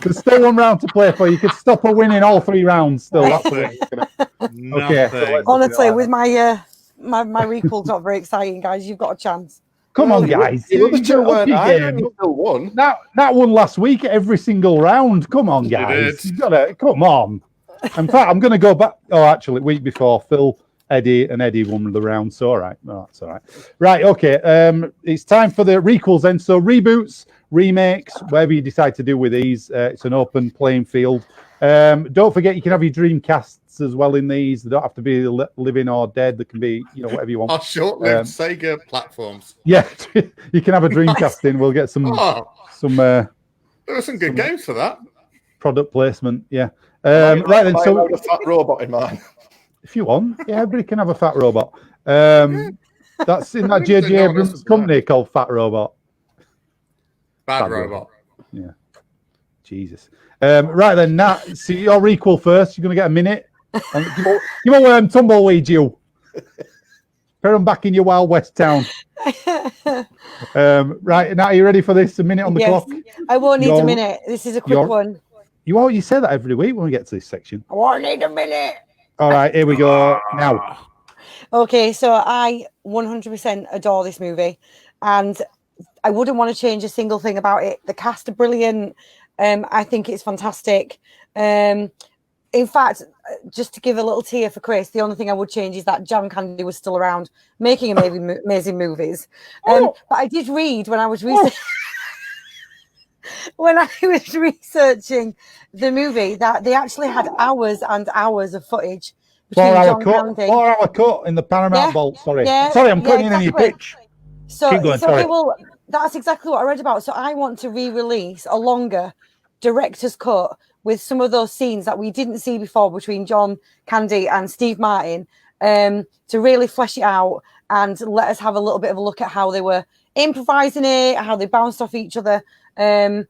There's still one round to play for. You could stop her winning all 3 rounds still. That's the way it's gonna... Okay. So honestly, with my my recall's not very exciting, guys. You've got a chance. Come on, guys. The other two weren't either. You still won. That won last week every single round. Come on, guys. You gotta come on. In fact, I'm going to go back. Oh, actually, week before, Phil, Eddie won the round. So, all right. No, that's all right. Right, okay. It's time for the requels then. So, reboots, remakes, whatever you decide to do with these. It's an open playing field. Don't forget, you can have your Dreamcasts as well in these. They don't have to be living or dead. They can be, whatever you want. Our short-lived Sega platforms. Yeah, you can have a Dreamcast in. We'll get some. There were some good games for that. Product placement, yeah. Right then, so a fat robot in mine. If you want, yeah, everybody can have a fat robot. That's in that J.J. Abrams company called Fat Robot. Bad robot. Yeah. Jesus. Right then, Nat, see your requel first. You're going to get a minute. Give a tumbleweed, you. Put them back in your Wild West town. Right, Nat, are you ready for this? A minute on the clock? I won't need a minute. This is a quick one. You say that every week when we get to this section. I won't need a minute. All right, here we go now. Okay, so I 100% adore this movie, and I wouldn't want to change a single thing about it. The cast are brilliant. I think it's fantastic. In fact, just to give a little tear for Chris, the only thing I would change is that John Candy was still around making amazing movies. But I did read when I was researching the movie that they actually had hours and hours of footage between John Candy. 4 hour cut in the Paramount Vault. Sorry, I'm cutting in your pitch. So that's exactly what I read about. So I want to re-release a longer director's cut with some of those scenes that we didn't see before between John Candy and Steve Martin, to really flesh it out and let us have a little bit of a look at how they were improvising it, how they bounced off each other. That's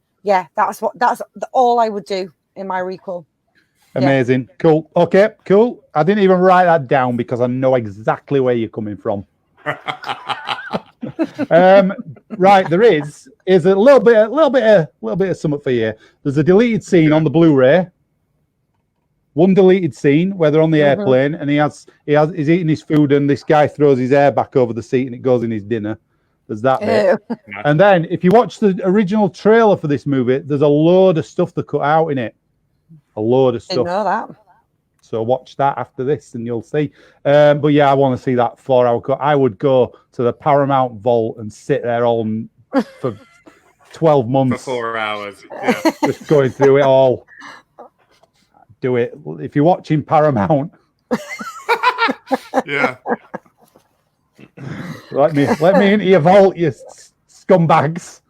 all I would do in my requel. Amazing. Cool. Okay, cool. I didn't even write that down because I know exactly where you're coming from. Right, there is a little bit of something for you. There's a deleted scene on the Blu-ray. One deleted scene where they're on the airplane and he's eating his food and this guy throws his hair back over the seat and it goes in his dinner. There's that bit. And then if you watch the original trailer for this movie, there's a load of stuff they cut out in it. A load of stuff. Didn't know that. So watch that after this and you'll see. But yeah, I want to see that 4 hour cut. I would go to the Paramount Vault and sit there for 12 months. For 4 hours. Yeah. Just going through it all. Do it. If you're watching Paramount. Yeah. Let me into your vault, you scumbags.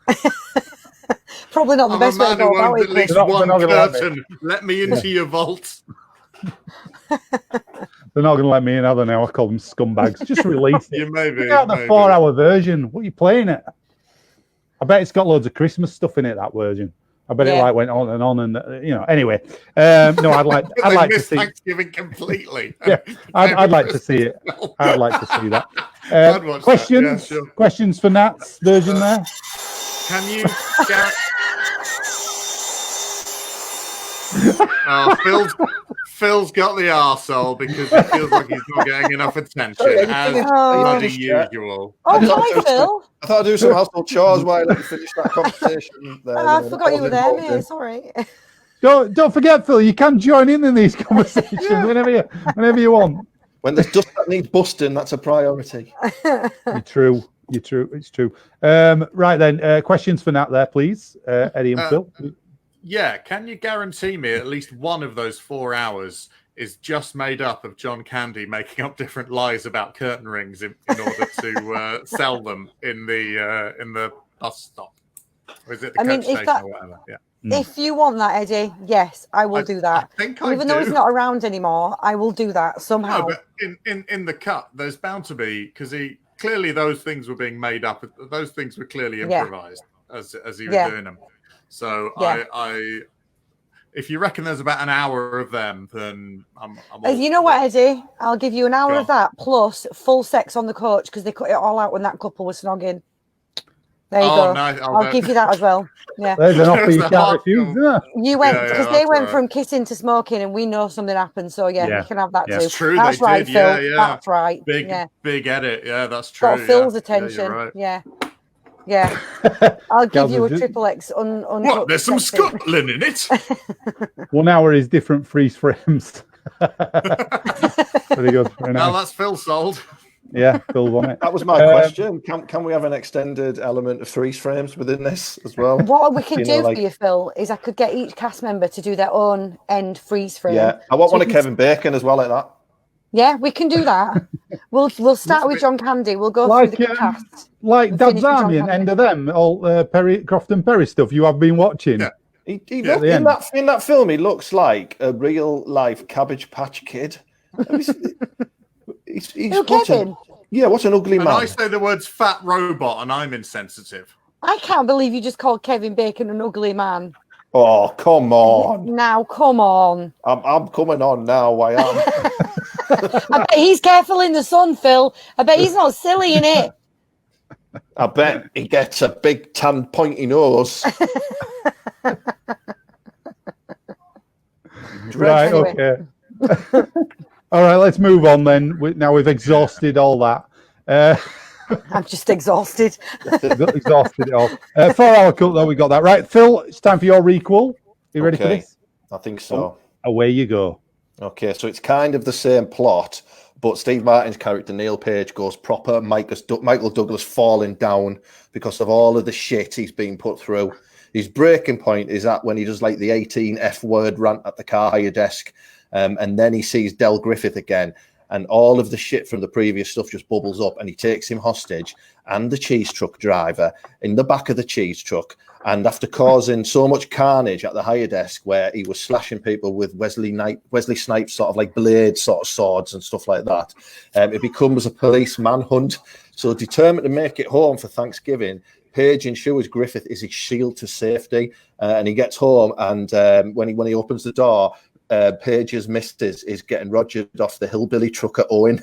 Probably not the best way to go about it. At least one curtain. Let me into your vault. They're not going to let me in, are they now? I call them scumbags. Just release it. You maybe. Look at the 4 hour version. What are you playing it? I bet it's got loads of Christmas stuff in it, that version. I bet it went on and anyway. No, I'd like to see Thanksgiving completely. Yeah, I'd like to see it. I'd like to see that. Questions? That. Yeah, sure. Questions for Nat's version there? Can you Phil's got the arsehole because he feels like he's not getting enough attention, as bloody usual. Oh, hi, Phil. I thought I'd do some household chores while I let you finish that conversation. I forgot you were there, mate. Sorry. Don't forget, Phil, you can join in these conversations whenever you want. When there's dust that needs busting, that's a priority. You're true. It's true. Right then, questions for Nat there, please. Eddie and Phil. Yeah, can you guarantee me at least one of those 4 hours is just made up of John Candy making up different lies about curtain rings in order to sell them in the bus stop? Or is it the coach station or whatever? Yeah. If you want that, Eddie, yes, I will do that. Even though he's not around anymore, I will do that somehow. No, but in the cut, there's bound to be, because clearly those things were being made up. Those things were clearly improvised as he was doing them. So if you reckon there's about an hour of them, then I'm you know what, Eddie? I'll give you an hour of that plus full sex on the coach because they cut it all out when that couple was snogging. There you go. Nice. I'll give you that as well. Yeah. There's an offer you can't refuse, isn't there? You went because they went from kissing to smoking, and we know something happened. So you can have that too. That's true. That's right, did. Phil. Yeah. That's right. Big edit. Yeah, that's true. Got Phil's attention. Right. Yeah. I'll give you a triple X. What? There's some Scotland in it. 1 hour is different freeze frames. Pretty good. Very nice. Now that's Phil sold. Yeah, Phil's on it. That was my question. Can we have an extended element of freeze frames within this as well? What we could do for you, Phil, is I could get each cast member to do their own end freeze frame. Yeah, I want one of Kevin Bacon as well, like that. Yeah, we can do that. We'll start with John Candy. We'll go through the cast. Like Dad's Army and End of Them, all Crofton Perry stuff you have been watching. Yeah. He in that film, he looks like a real life Cabbage Patch Kid. He's Kevin? What's an ugly man? And I say the words fat robot and I'm insensitive. I can't believe you just called Kevin Bacon an ugly man. Oh, come on. Now, come on. I'm coming on now, I am. I bet he's careful in the sun, Phil. I bet he's not silly in it. I bet he gets a big tan pointy nose. Right, okay. All right, let's move on then. Now we've exhausted all that. I'm just exhausted. Exhausted it all. 4 hour cut, though, we got that. Right, Phil, it's time for your requel. You ready for this? I think so. Away you go. Okay, so it's kind of the same plot, but Steve Martin's character, Neil Page, goes proper Michael Douglas falling down because of all of the shit he's been put through. His breaking point is at when he does like the 18 F-word rant at the car hire desk, and then he sees Del Griffith again, and all of the shit from the previous stuff just bubbles up, and he takes him hostage and the cheese truck driver in the back of the cheese truck. And after causing so much carnage at the hire desk where he was slashing people with Wesley Snipes sort of like blade sort of swords and stuff like that, it becomes a police manhunt. So determined to make it home for Thanksgiving, Page ensures Griffith is his shield to safety, and he gets home, and when he opens the door, Page's missus is getting rogered off the hillbilly trucker Owen,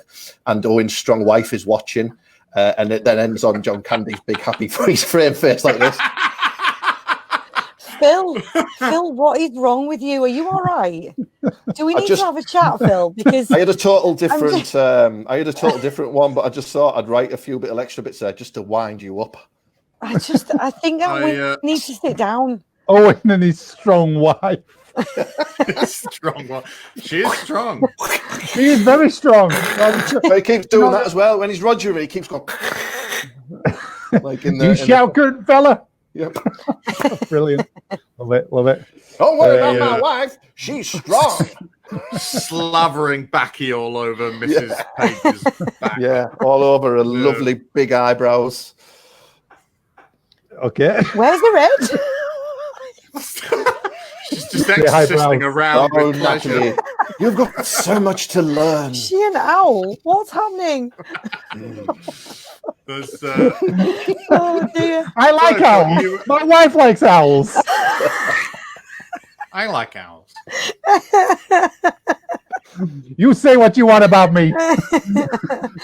and Owen's strong wife is watching, and it then ends on John Candy's big happy freeze frame face like this. Phil, what is wrong with you? Are you all right? Do we need to have a chat, Phil? Because I had a total different, one, but I just thought I'd write a few extra bits there just to wind you up. I think that we need to sit down. Owen and his strong wife. Strong one. She is strong. She is very strong. He keeps doing that as well. When he's Roger, he keeps going. Like in the, you shout, good fella. Yep. Brilliant. Love it. Don't worry about my wife. She's strong. Slavering backy all over Mrs. Page's back. Yeah, all over her lovely big eyebrows. Okay. Where's the red? She's just existing around. Oh, Natalie, you've got so much to learn. She an owl? What's happening? Oh dear. I like owls. My wife likes owls. I like owls. You say what you want about me,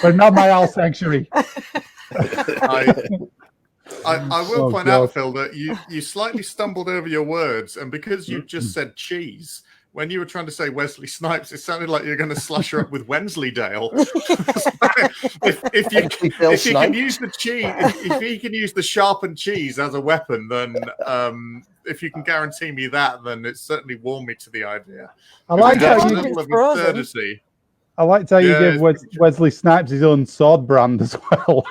but not my owl sanctuary. I will Oh, point God. out, Phil, that you slightly stumbled over your words, and because you just said cheese, when you were trying to say Wesley Snipes, it sounded like you're going to slush her up with Wensleydale. if you can use the cheese, if he can use the sharpened cheese as a weapon, then if you can guarantee me that, then it's certainly warmed me to the idea. I like There's how a you. level of Frozen. absurdity. I liked how you Yeah, gave Wesley Snipes his own sword brand as well.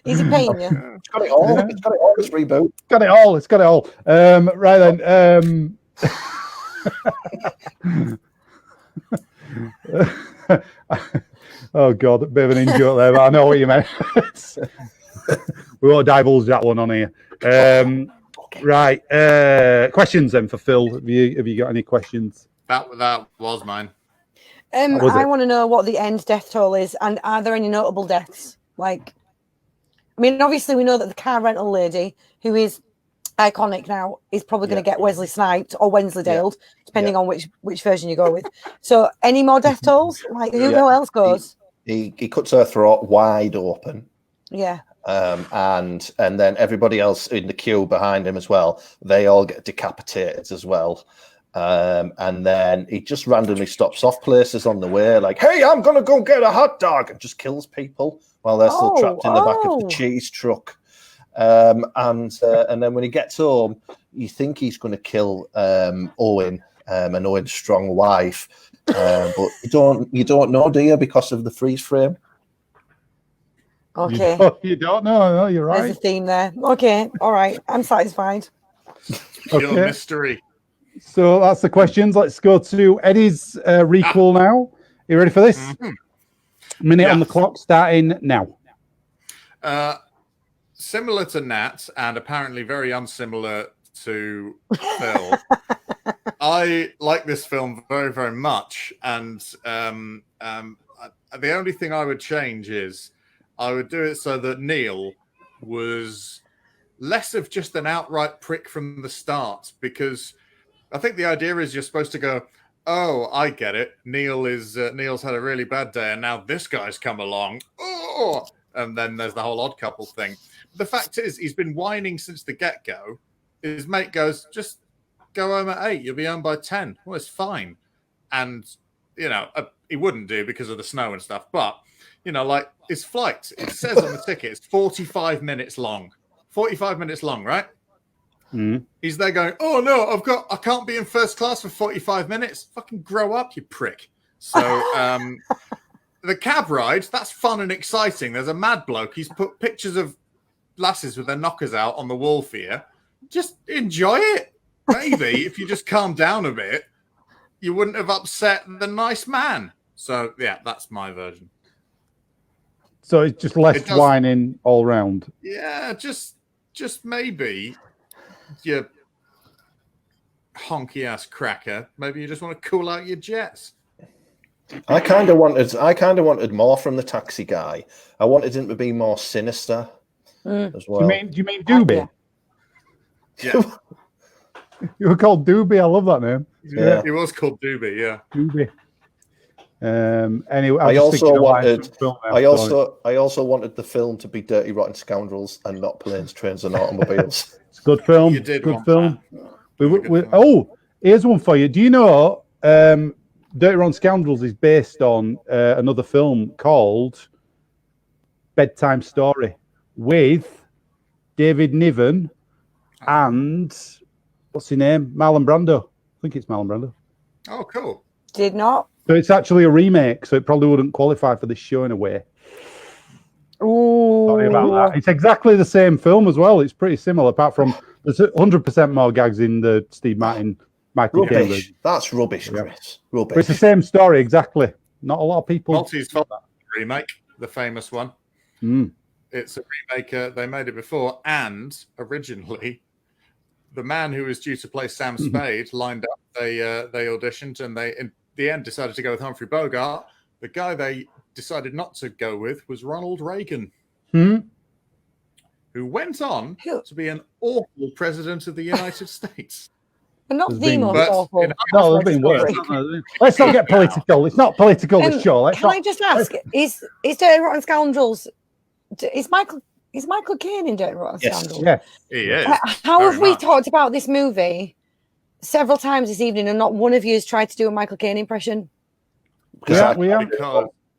He's a pain, yeah. It's got it all. Yeah. It's got it all. This reboot. Got it all. It's got it all. Right then. Oh God, a bit of an in-joke there, but I know what you meant. We won't divulge that one on here. Right. Questions then for Phil. Have you got any questions? That was mine. Was I it? want to know what the end death toll is, and are there any notable deaths? Like, I mean, obviously we know that the car rental lady, who is iconic now, is probably going to get Wesley Sniped or Wensleydale, depending on which version you go with. So, any more death tolls? Like, who else goes? He cuts her throat wide open. Yeah. And then everybody else in the queue behind him as well, they all get decapitated as well. And then he just randomly stops off places on the way, like, hey, I'm gonna go get a hot dog, and just kills people while they're still trapped in the back of the cheese truck. And then when he gets home, you think he's going to kill Owen and Owen's strong wife, but you don't know, do you, because of the freeze frame? Okay. You don't know. No, you're right. There's a theme there. Okay. All right. I'm satisfied. Pure mystery. So that's the questions. Let's go to Eddie's recall now. You ready for this? Mm-hmm. Minute on the clock, starting now. Similar to Nat, and apparently very unsimilar to Phil. I like this film very, very much, and the only thing I would change is I would do it so that Neil was less of just an outright prick from the start, because I think the idea is you're supposed to go, oh, I get it. Neil's had a really bad day, and now this guy's come along. Oh, and then there's the whole Odd Couple thing. But the fact is, he's been whining since the get-go. His mate goes, just go home at 8. You'll be home by 10. Well, it's fine. And, he wouldn't do because of the snow and stuff. But, like his flight, it says on the ticket, it's 45 minutes long. 45 minutes long, right? He's there going, oh no, I can't be in first class for 45 minutes. Fucking grow up, you prick. So the cab ride, that's fun and exciting. There's a mad bloke. He's put pictures of lasses with their knockers out on the wall for you. Just enjoy it. Maybe if you just calm down a bit, you wouldn't have upset the nice man. So yeah, that's my version. So it's just less whining all round. Yeah, just maybe you honky ass cracker. Maybe you just want to cool out your jets. I kind of wanted more from the taxi guy. I wanted him to be more sinister as well. Do you mean Doobie? Yeah. You were called Doobie. I love that name. Yeah. He was called Doobie, yeah. Doobie. Anyway, I also wanted the film to be Dirty Rotten Scoundrels and not Planes, Trains and Automobiles. It's a good film. You did good want film. that. Oh, here's one for you. Do you know Dirty Rotten Scoundrels is based on another film called Bedtime Story with David Niven and what's his name? Marlon Brando. I think it's Marlon Brando. Oh, cool. Did not. So it's actually a remake, so it probably wouldn't qualify for this show in a way. Ooh. Sorry about that. It's exactly the same film as well. It's pretty similar, apart from there's 100% more gags in the Steve Martin, Michael Caine Rubbish. version. That's rubbish, Chris. Rubbish. But it's the same story, exactly. Not a lot of people. Maltese Falcon remake, the famous one. It's a remake. They made it before, and originally, the man who was due to play Sam Spade lined up. They auditioned, and they in the end decided to go with Humphrey Bogart. The guy they decided not to go with was Ronald Reagan, who went on to be an awful president of the United States. But not the most awful. No, there's been worse. Let's not get political. It's not political, this show. Can I just ask, is Dirty Rotten Scoundrels Is Michael Caine in Dirty Rotten Yes. Scandal? Yeah. He is. How very have we much. talked about this movie several times this evening, and not one of you has tried to do a Michael Caine impression? We are.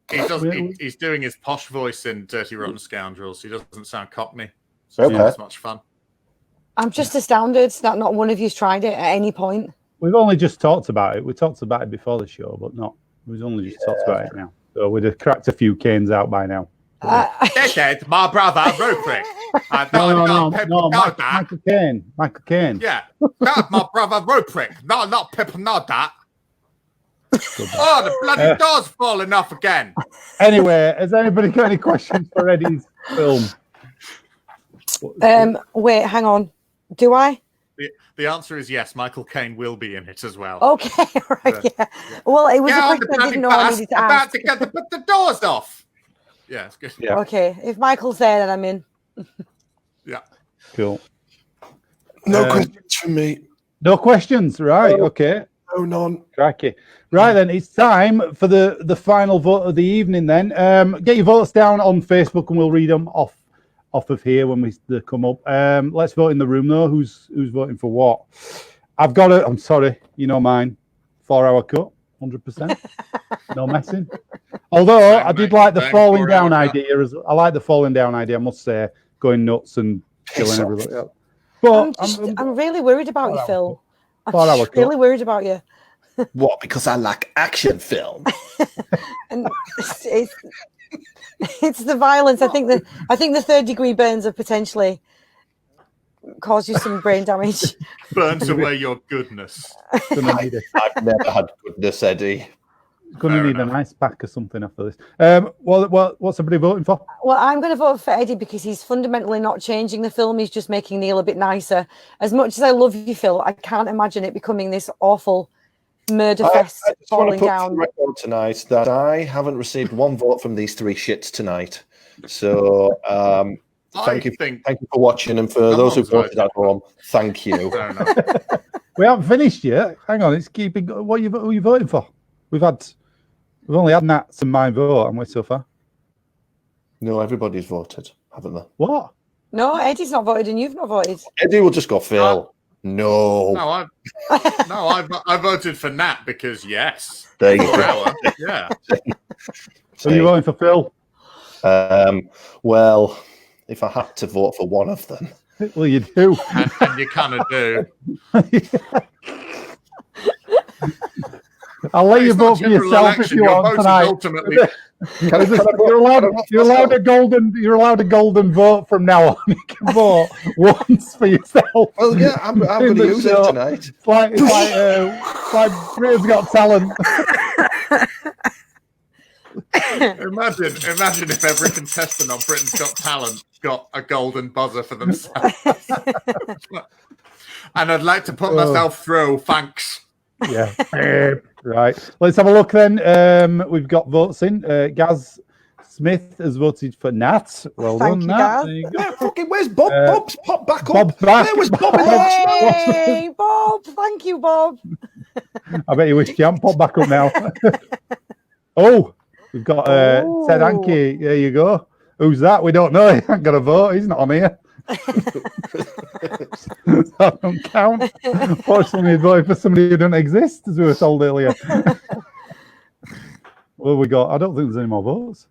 Because We- he's doing his posh voice in Dirty Rotten Scoundrels. He doesn't sound Cockney. Okay. It's much fun. I'm just astounded that not one of you's tried it at any point. We've only just talked about it. We talked about it before the show, but not. We've only just talked about it now. So we'd have cracked a few canes out by now. This is my brother Rupert. No, that. Michael Caine. Michael Caine. Yeah, that's my brother Rupert. No, not people know that. Oh, the bloody door's falling off again. Anyway, has anybody got any questions for Eddie's film? Wait, hang on. Do I? The answer is yes. Michael Caine will be in it as well. Okay, right, yeah. Well, it was Get a on the question I bloody didn't know I bus. needed to About ask. to get put the doors off. Yeah, it's good. Yeah. Okay, if Michael's there, then I'm in. Yeah. Cool. No questions from me. No questions, right? No. Okay. No, none. Cracky. Right then, it's time for the final vote of the evening. Then get your votes down on Facebook, and we'll read them off of here when they come up. Let's vote in the room though. Who's voting for what? I've got it. I'm sorry, you know mine. 4-hour cut, 100%. No messing. Although Same, I did mate. like the Same, falling 4-hour down cut. idea. I like the falling down idea. I must say, going nuts and killing Piss off. everybody else. But I'm really worried about you, Phil. I'm 4-hour just really cut. worried about you. What? Because I like action film. And it's the violence. I think the third degree burns have potentially caused you some brain damage. Burns away your goodness. Gonna need I've never had goodness, Eddie. Gonna Fair need enough. a nice pack or something after this. What's somebody voting for? Well, I'm going to vote for Eddie because he's fundamentally not changing the film. He's just making Neil a bit nicer. As much as I love you, Phil, I can't imagine it becoming this awful murder fest I just want to falling put down. on record tonight that I haven't received one vote from these three shits tonight. So thank you for watching, and for those who Someone's voted at home, thank you. Fair enough. We haven't finished yet. Hang on, it's keeping. Who are you voting for? We've only had Nat's and my vote, haven't we, so far? No, everybody's voted, haven't they? What? No, Eddie's not voted and you've not voted. Eddie will just go Phil. No. No, I voted for Nat because yes. There you 4 go. hour. Yeah. So you voting for Phil? Well, if I had to vote for one of them, Well, you do. And you kind of do. I'll let you It's vote not for general yourself if election. you Your want vote is tonight. ultimately You're allowed a golden vote from now on. You can vote once for yourself. well, yeah, I'm going In to the use it show. tonight. It's like Britain's Got Talent. imagine if every contestant on Britain's Got Talent got a golden buzzer for themselves. And I'd like to put myself through. Thanks. Yeah. Right. Let's have a look then. We've got votes in. Gaz Smith has voted for Nat. Well Thank done, you, Nat. Gaz. There you go. Yeah, fucking, where's Bob? Bob's popped back up. Bob's back. Where was Bob in the Hey, Bob. Thank you, Bob. I bet you wish you hadn't popped back up now. Oh, we've got Ted Hankey. There you go. Who's that? We don't know. He hasn't got a vote. He's not on here. That don't count. Fortunately, he voted for somebody who doesn't exist, as we were told earlier. Well, we got. I don't think there's any more votes.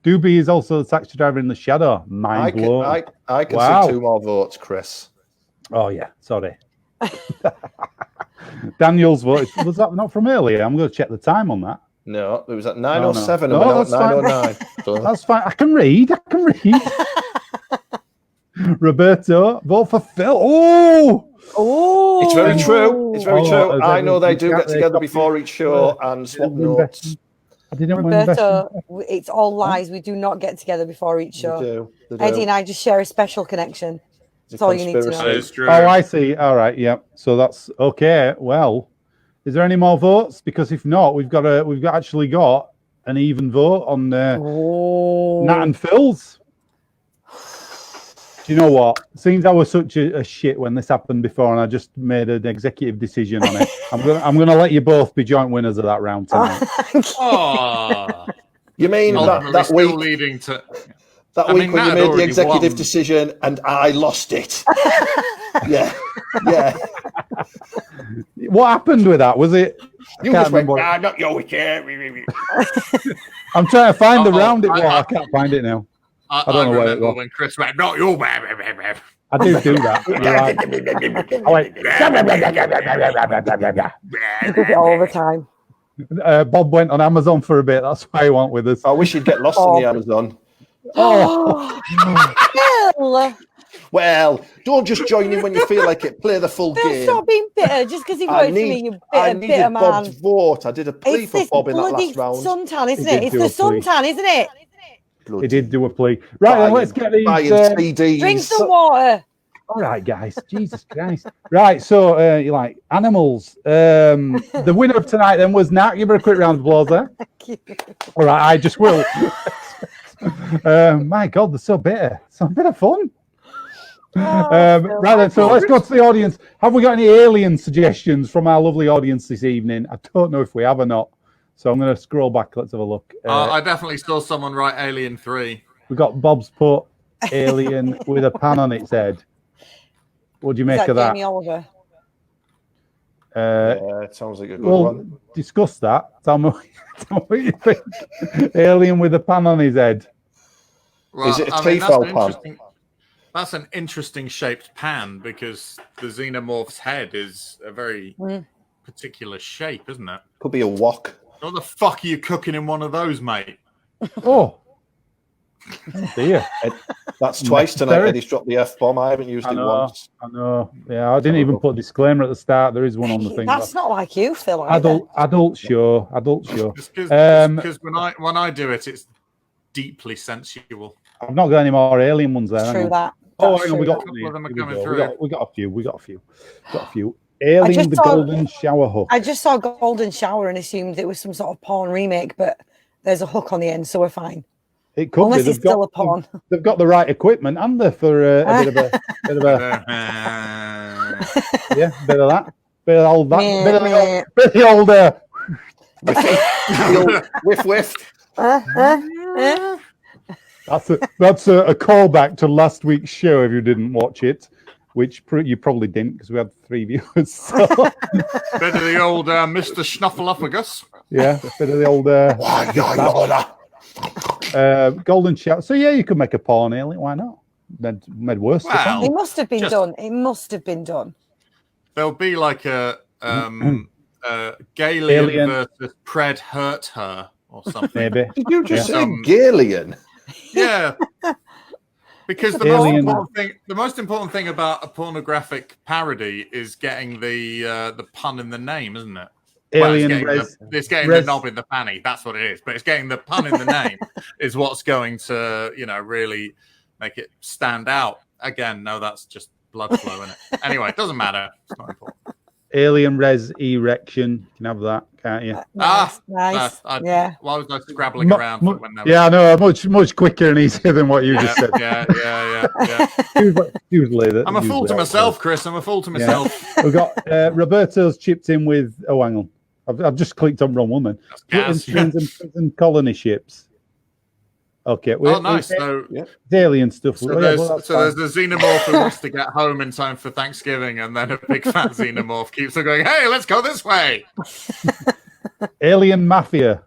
Doobie is also the taxi driver in The Shadow. Mind blown. I can Wow. see 2 more votes, Chris. Oh yeah, sorry. Daniel's vote was that not from earlier? I'm going to check the time on that. No, it was at 9:07 No, and we're now at that's fine. 9:09. So, That's fine. I can read. Roberto, vote for Phil. Oh, Oh, it's very true. It's very Oh, true. as I know they everyone do can get get together their before each show and swap notes. I didn't want to invest. Roberto, it's all lies. We do not get together before each They show. do. They do. Eddie and I just share a special connection. It's a That's all you need to conspiracy. know. That is true. Oh, I see. All right, yeah. So that's okay. Well, is there any more votes? Because if not, we've actually got an even vote on Nat and Phil's. Do you know what? Seems I was such a shit when this happened before, and I just made an executive decision on it. I'm gonna let you both be joint winners of that round tonight. Oh, You mean ultimately that still week? leading to. That week when you Matt had made the already executive won. decision and I lost it. yeah. What happened with that? Was it? You Can't just went, remember. not your wicket. I'm trying to find the Oh, round it was. I can't find it now. I don't know where it remember was. when Chris went, not your I do that. You're right. I went, He does it all the time. Bob went on Amazon for a bit. That's why he went with us. I wish you'd get lost in the Amazon. Oh, Well, Well, don't just join in when you feel like it. Play the full Phil, game. stop being bitter just because he I voted for me, you I bitter needed Bob's man. vote. I did a plea It's for this Bob in that bloody last round. suntan, isn't He it? did It's do the a plea. suntan, isn't it? he did do a plea. Right, then let's get these. Buying CDs. Drink some water. All right, guys. Jesus Christ. Right, so you like animals. The winner of tonight then was Nat. Give her a quick round of applause there. All right, I just will. My God, they're so bitter. It's a bit of fun. Right then, so let's go to the audience. Have we got any alien suggestions from our lovely audience this evening? I don't know if we have or not. So I'm going to scroll back. Let's have a look. I definitely saw someone write Alien 3. We've got Bob's put alien with a pan on its head. What do you make of that? Jamie Oliver. Yeah, it sounds like a good Well, one. discuss that. Tell me what you think. Alien with a pan on his head. Well, Is it a I mean, Tefal pan? That's an interesting shaped pan because the xenomorph's head is a very particular shape, isn't it? Could be a wok. What the fuck are you cooking in one of those, mate? Oh, dear. That's twice tonight. Necessary. Eddie's dropped the F-bomb. I haven't used I it know. once. I know. Yeah, I didn't even put a disclaimer at the start. There is one on the thing. That's not like you, Phil. Either. Adult show. Because when I do it, it's deeply sensual. I've not got any more alien ones there. It's hang true on. that. Oh, That's hang on, we true got that. couple of them are here we coming go. through. We got a few. Alien, just the saw- golden shower hook. I just saw Golden Shower and assumed it was some sort of porn remake, but there's a hook on the end, so we're fine. It could Unless be. it's still a porn. They've got the right equipment, and they for a bit of a yeah, bit of that, bit of all that, bit of the old. Whiff, whiff. That's a callback to last week's show if you didn't watch it, which you probably didn't because we had 3 viewers. So. Bit of the old Mr. Schnuffleupagus. Yeah, a bit of the old golden shower. So yeah, you could make a porn alien. Why not? Made worse. Wow. It must have been Just- done. It must have been done. There'll be like a Galen Alien. versus Pred hurt her or something. Maybe. Did you just say Some- Galian? Yeah. Because the Alien. most important thing about a pornographic parody is getting the pun in the name, isn't it? Alien it's getting res- the knob in the panny. That's what it is. But it's getting the pun in the name is what's going to, really make it stand out. Again, no, that's just blood flow in it. Anyway, it doesn't matter. It's not important. Alien res erection. You can have that, can't you? Nice. Yeah. Why was I scrabbling around? For when there was- Yeah, I know. Much quicker and easier than what you just said. yeah. Usually, I'm a fool to myself, Chris. I'm a fool to myself. We've got Roberto's chipped in with. Oh, hang on. I've just clicked on wrong woman. Gas, Britain's and prison colony ships. Okay. Nice. So, alien stuff. so there's the xenomorph who wants to get home in time for Thanksgiving, and then a big fat xenomorph keeps on going, "Hey, let's go this way." Alien mafia.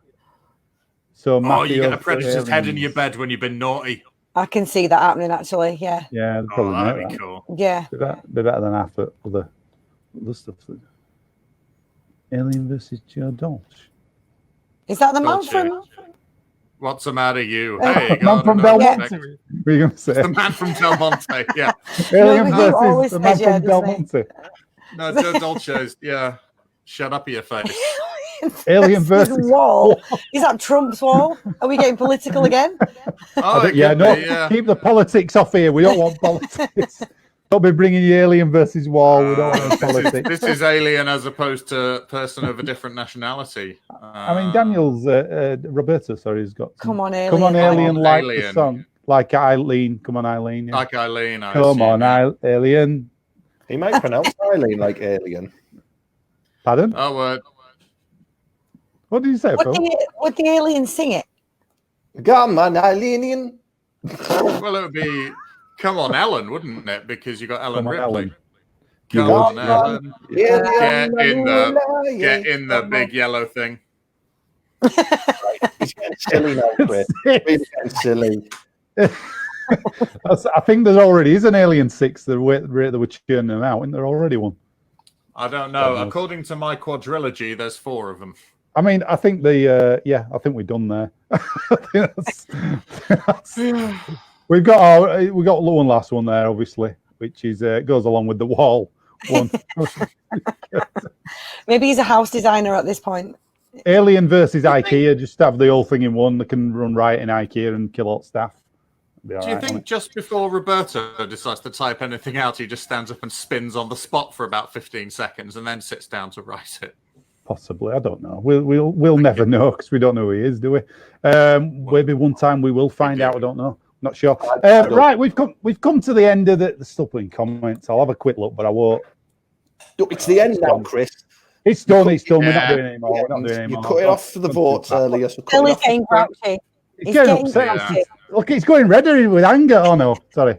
So You get a predator's head in your bed when you've been naughty. I can see that happening, actually. Yeah. Yeah, probably That'd be cool. Yeah. Be better than half of other stuff. Alien versus Joe Dolce. Is that the man Dolce. from? What's the matter, you? Hey, Man from Del Monte. What are you going to say? The man from Del Monte. Yeah. Alien No, you always versus the man said yeah, from Del doesn't Monte. No, Joe Dolce's. Yeah. Shut up, your face. Alien His versus wall. Is that Trump's wall? Are we getting political again? Oh, it yeah, could no. be, yeah. Keep the politics off here. We don't want politics. Don't be bringing the Alien versus Wall. We don't want any politics. This is alien as opposed to person of a different nationality. I mean, Daniel's Roberto. Sorry, has got. Come on, Alien. Come on, Alien, like the Alien. song, like Eileen. Come on, Eileen. Yeah. Like Eileen. I Come on, assume. Alien. He might pronounce Eileen like alien. Pardon? Oh, What did you say, Phil? Would the alien sing it? Come on, Eileen. Well, it would be Come On Ellen, wouldn't it? Because you got Ellen Come on, Ripley. Ellen. Come You on, would, Ellen. Yeah, Get in the big yellow thing. He's getting silly now, Chris. He's getting silly. I think there already is an Alien 6. The rate that we're churning them out, isn't there already one? I don't know. According to my quadrilogy, there's 4 of them. I mean, I think I think we're done there. We've got one last one there, obviously, which is goes along with the wall one. Maybe he's a house designer at this point. Alien versus IKEA, just have the whole thing in one that can run riot in IKEA and kill all staff. Do you think just before Roberto decides to type anything out, he just stands up and spins on the spot for about 15 seconds and then sits down to write it? Possibly, I don't know. We'll never know because we don't know who he is, do we? Maybe one time we will find out. I don't know. Not sure. Right, we've come to the end of the still putting comments. I'll have a quick look, but I won't. It's the end now, Chris. It's done. It's done. We're not doing it anymore. We're not doing it anymore. You cut it off for the votes earlier. So Phil is getting grouchy. He's getting upset. Look, he's going redder with anger. Oh no, sorry.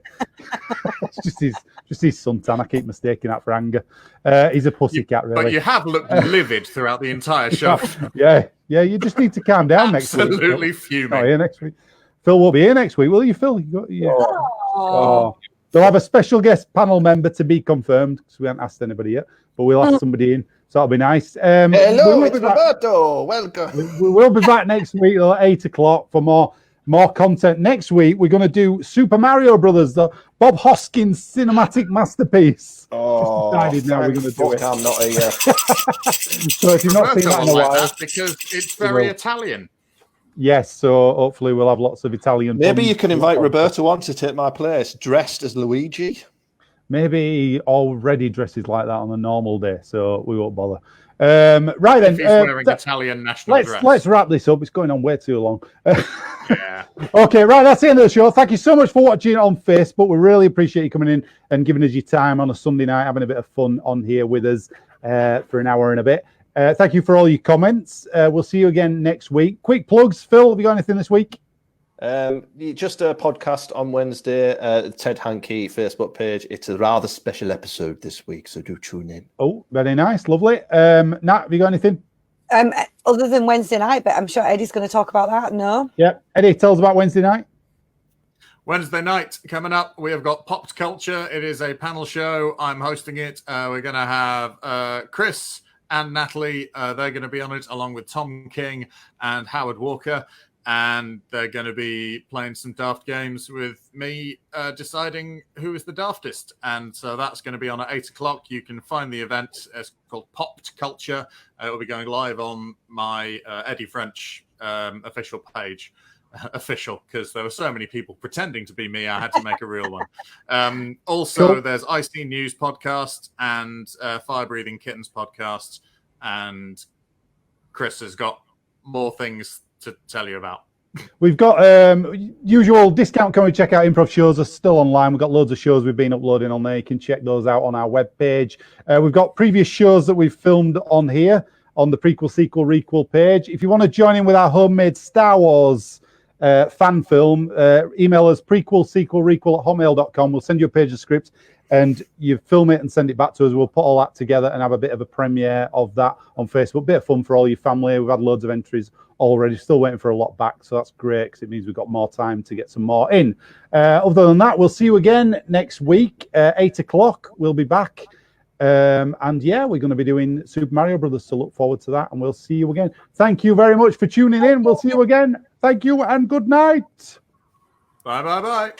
It's just his suntan. I keep mistaking that for anger. He's a pussycat, really. But you have looked livid throughout the entire show. Yeah. You just need to calm down next week. Absolutely fuming. Here next week. Phil won't be here next week, will you, Phil? Oh. They'll have a special guest panel member to be confirmed because we haven't asked anybody yet, but we'll ask somebody in. So that'll be nice. Hello, it's Roberto. Welcome. We will be back next week at 8 o'clock for more content. Next week, we're going to do Super Mario Brothers, the Bob Hoskins cinematic masterpiece. Oh, decided now we're going to do it. I'm not here. So if you've not seen that in a while, because it's very Italian. Yes, so hopefully we'll have lots of Italian. Maybe you can invite Roberto on to take my place, dressed as Luigi. Maybe he already dresses like that on a normal day, so we won't bother. Right then, if he's wearing Italian national dress. Let's wrap this up. It's going on way too long. Yeah. Okay, right. That's the end of the show. Thank you so much for watching on Facebook. We really appreciate you coming in and giving us your time on a Sunday night, having a bit of fun on here with us for an hour and a bit. Thank you for all your comments. We'll see you again next week. Quick plugs, Phil. Have you got anything this week? Just a podcast on Wednesday, Ted Hankey Facebook page. It's a rather special episode this week, so do tune in. Oh, very nice, lovely. Nat, have you got anything? Other than Wednesday night, but I'm sure Eddie's going to talk about that. No. Yeah, Eddie, tell us about Wednesday night. Wednesday night coming up, we have got Popped Culture. It is a panel show. I'm hosting it. We're going to have Chris and Natalie. They're going to be on it along with Tom King and Howard Walker. And they're going to be playing some daft games with me deciding who is the daftest. And so that's going to be on at 8 o'clock. You can find the event. It's called Popped Culture. It will be going live on my Eddie French official page. Official, because there were so many people pretending to be me, I had to make a real one. Also, cool. There's IC News podcast and Fire Breathing Kittens podcast. And Chris has got more things to tell you about. We've got usual discount. Can we check out improv shows are still online? We've got loads of shows we've been uploading on there. You can check those out on our webpage. We've got previous shows that we've filmed on here on the Prequel, Sequel, Requel page. If you want to join in with our homemade Star Wars fan film, email us prequelsequelrequel@hotmail.com. We'll send you a page of script and you film it and send it back to us. We'll put all that together and have a bit of a premiere of that on Facebook. Bit of fun for all your family. We've had loads of entries already, still waiting for a lot back, so that's great because it means we've got more time to get some more in. Other than that, we'll see you again next week, 8 o'clock. We'll be back. And yeah, we're going to be doing Super Mario Brothers, so look forward to that, and we'll see you again. Thank you very much for tuning in. We'll see you again. Thank you and good night. Bye.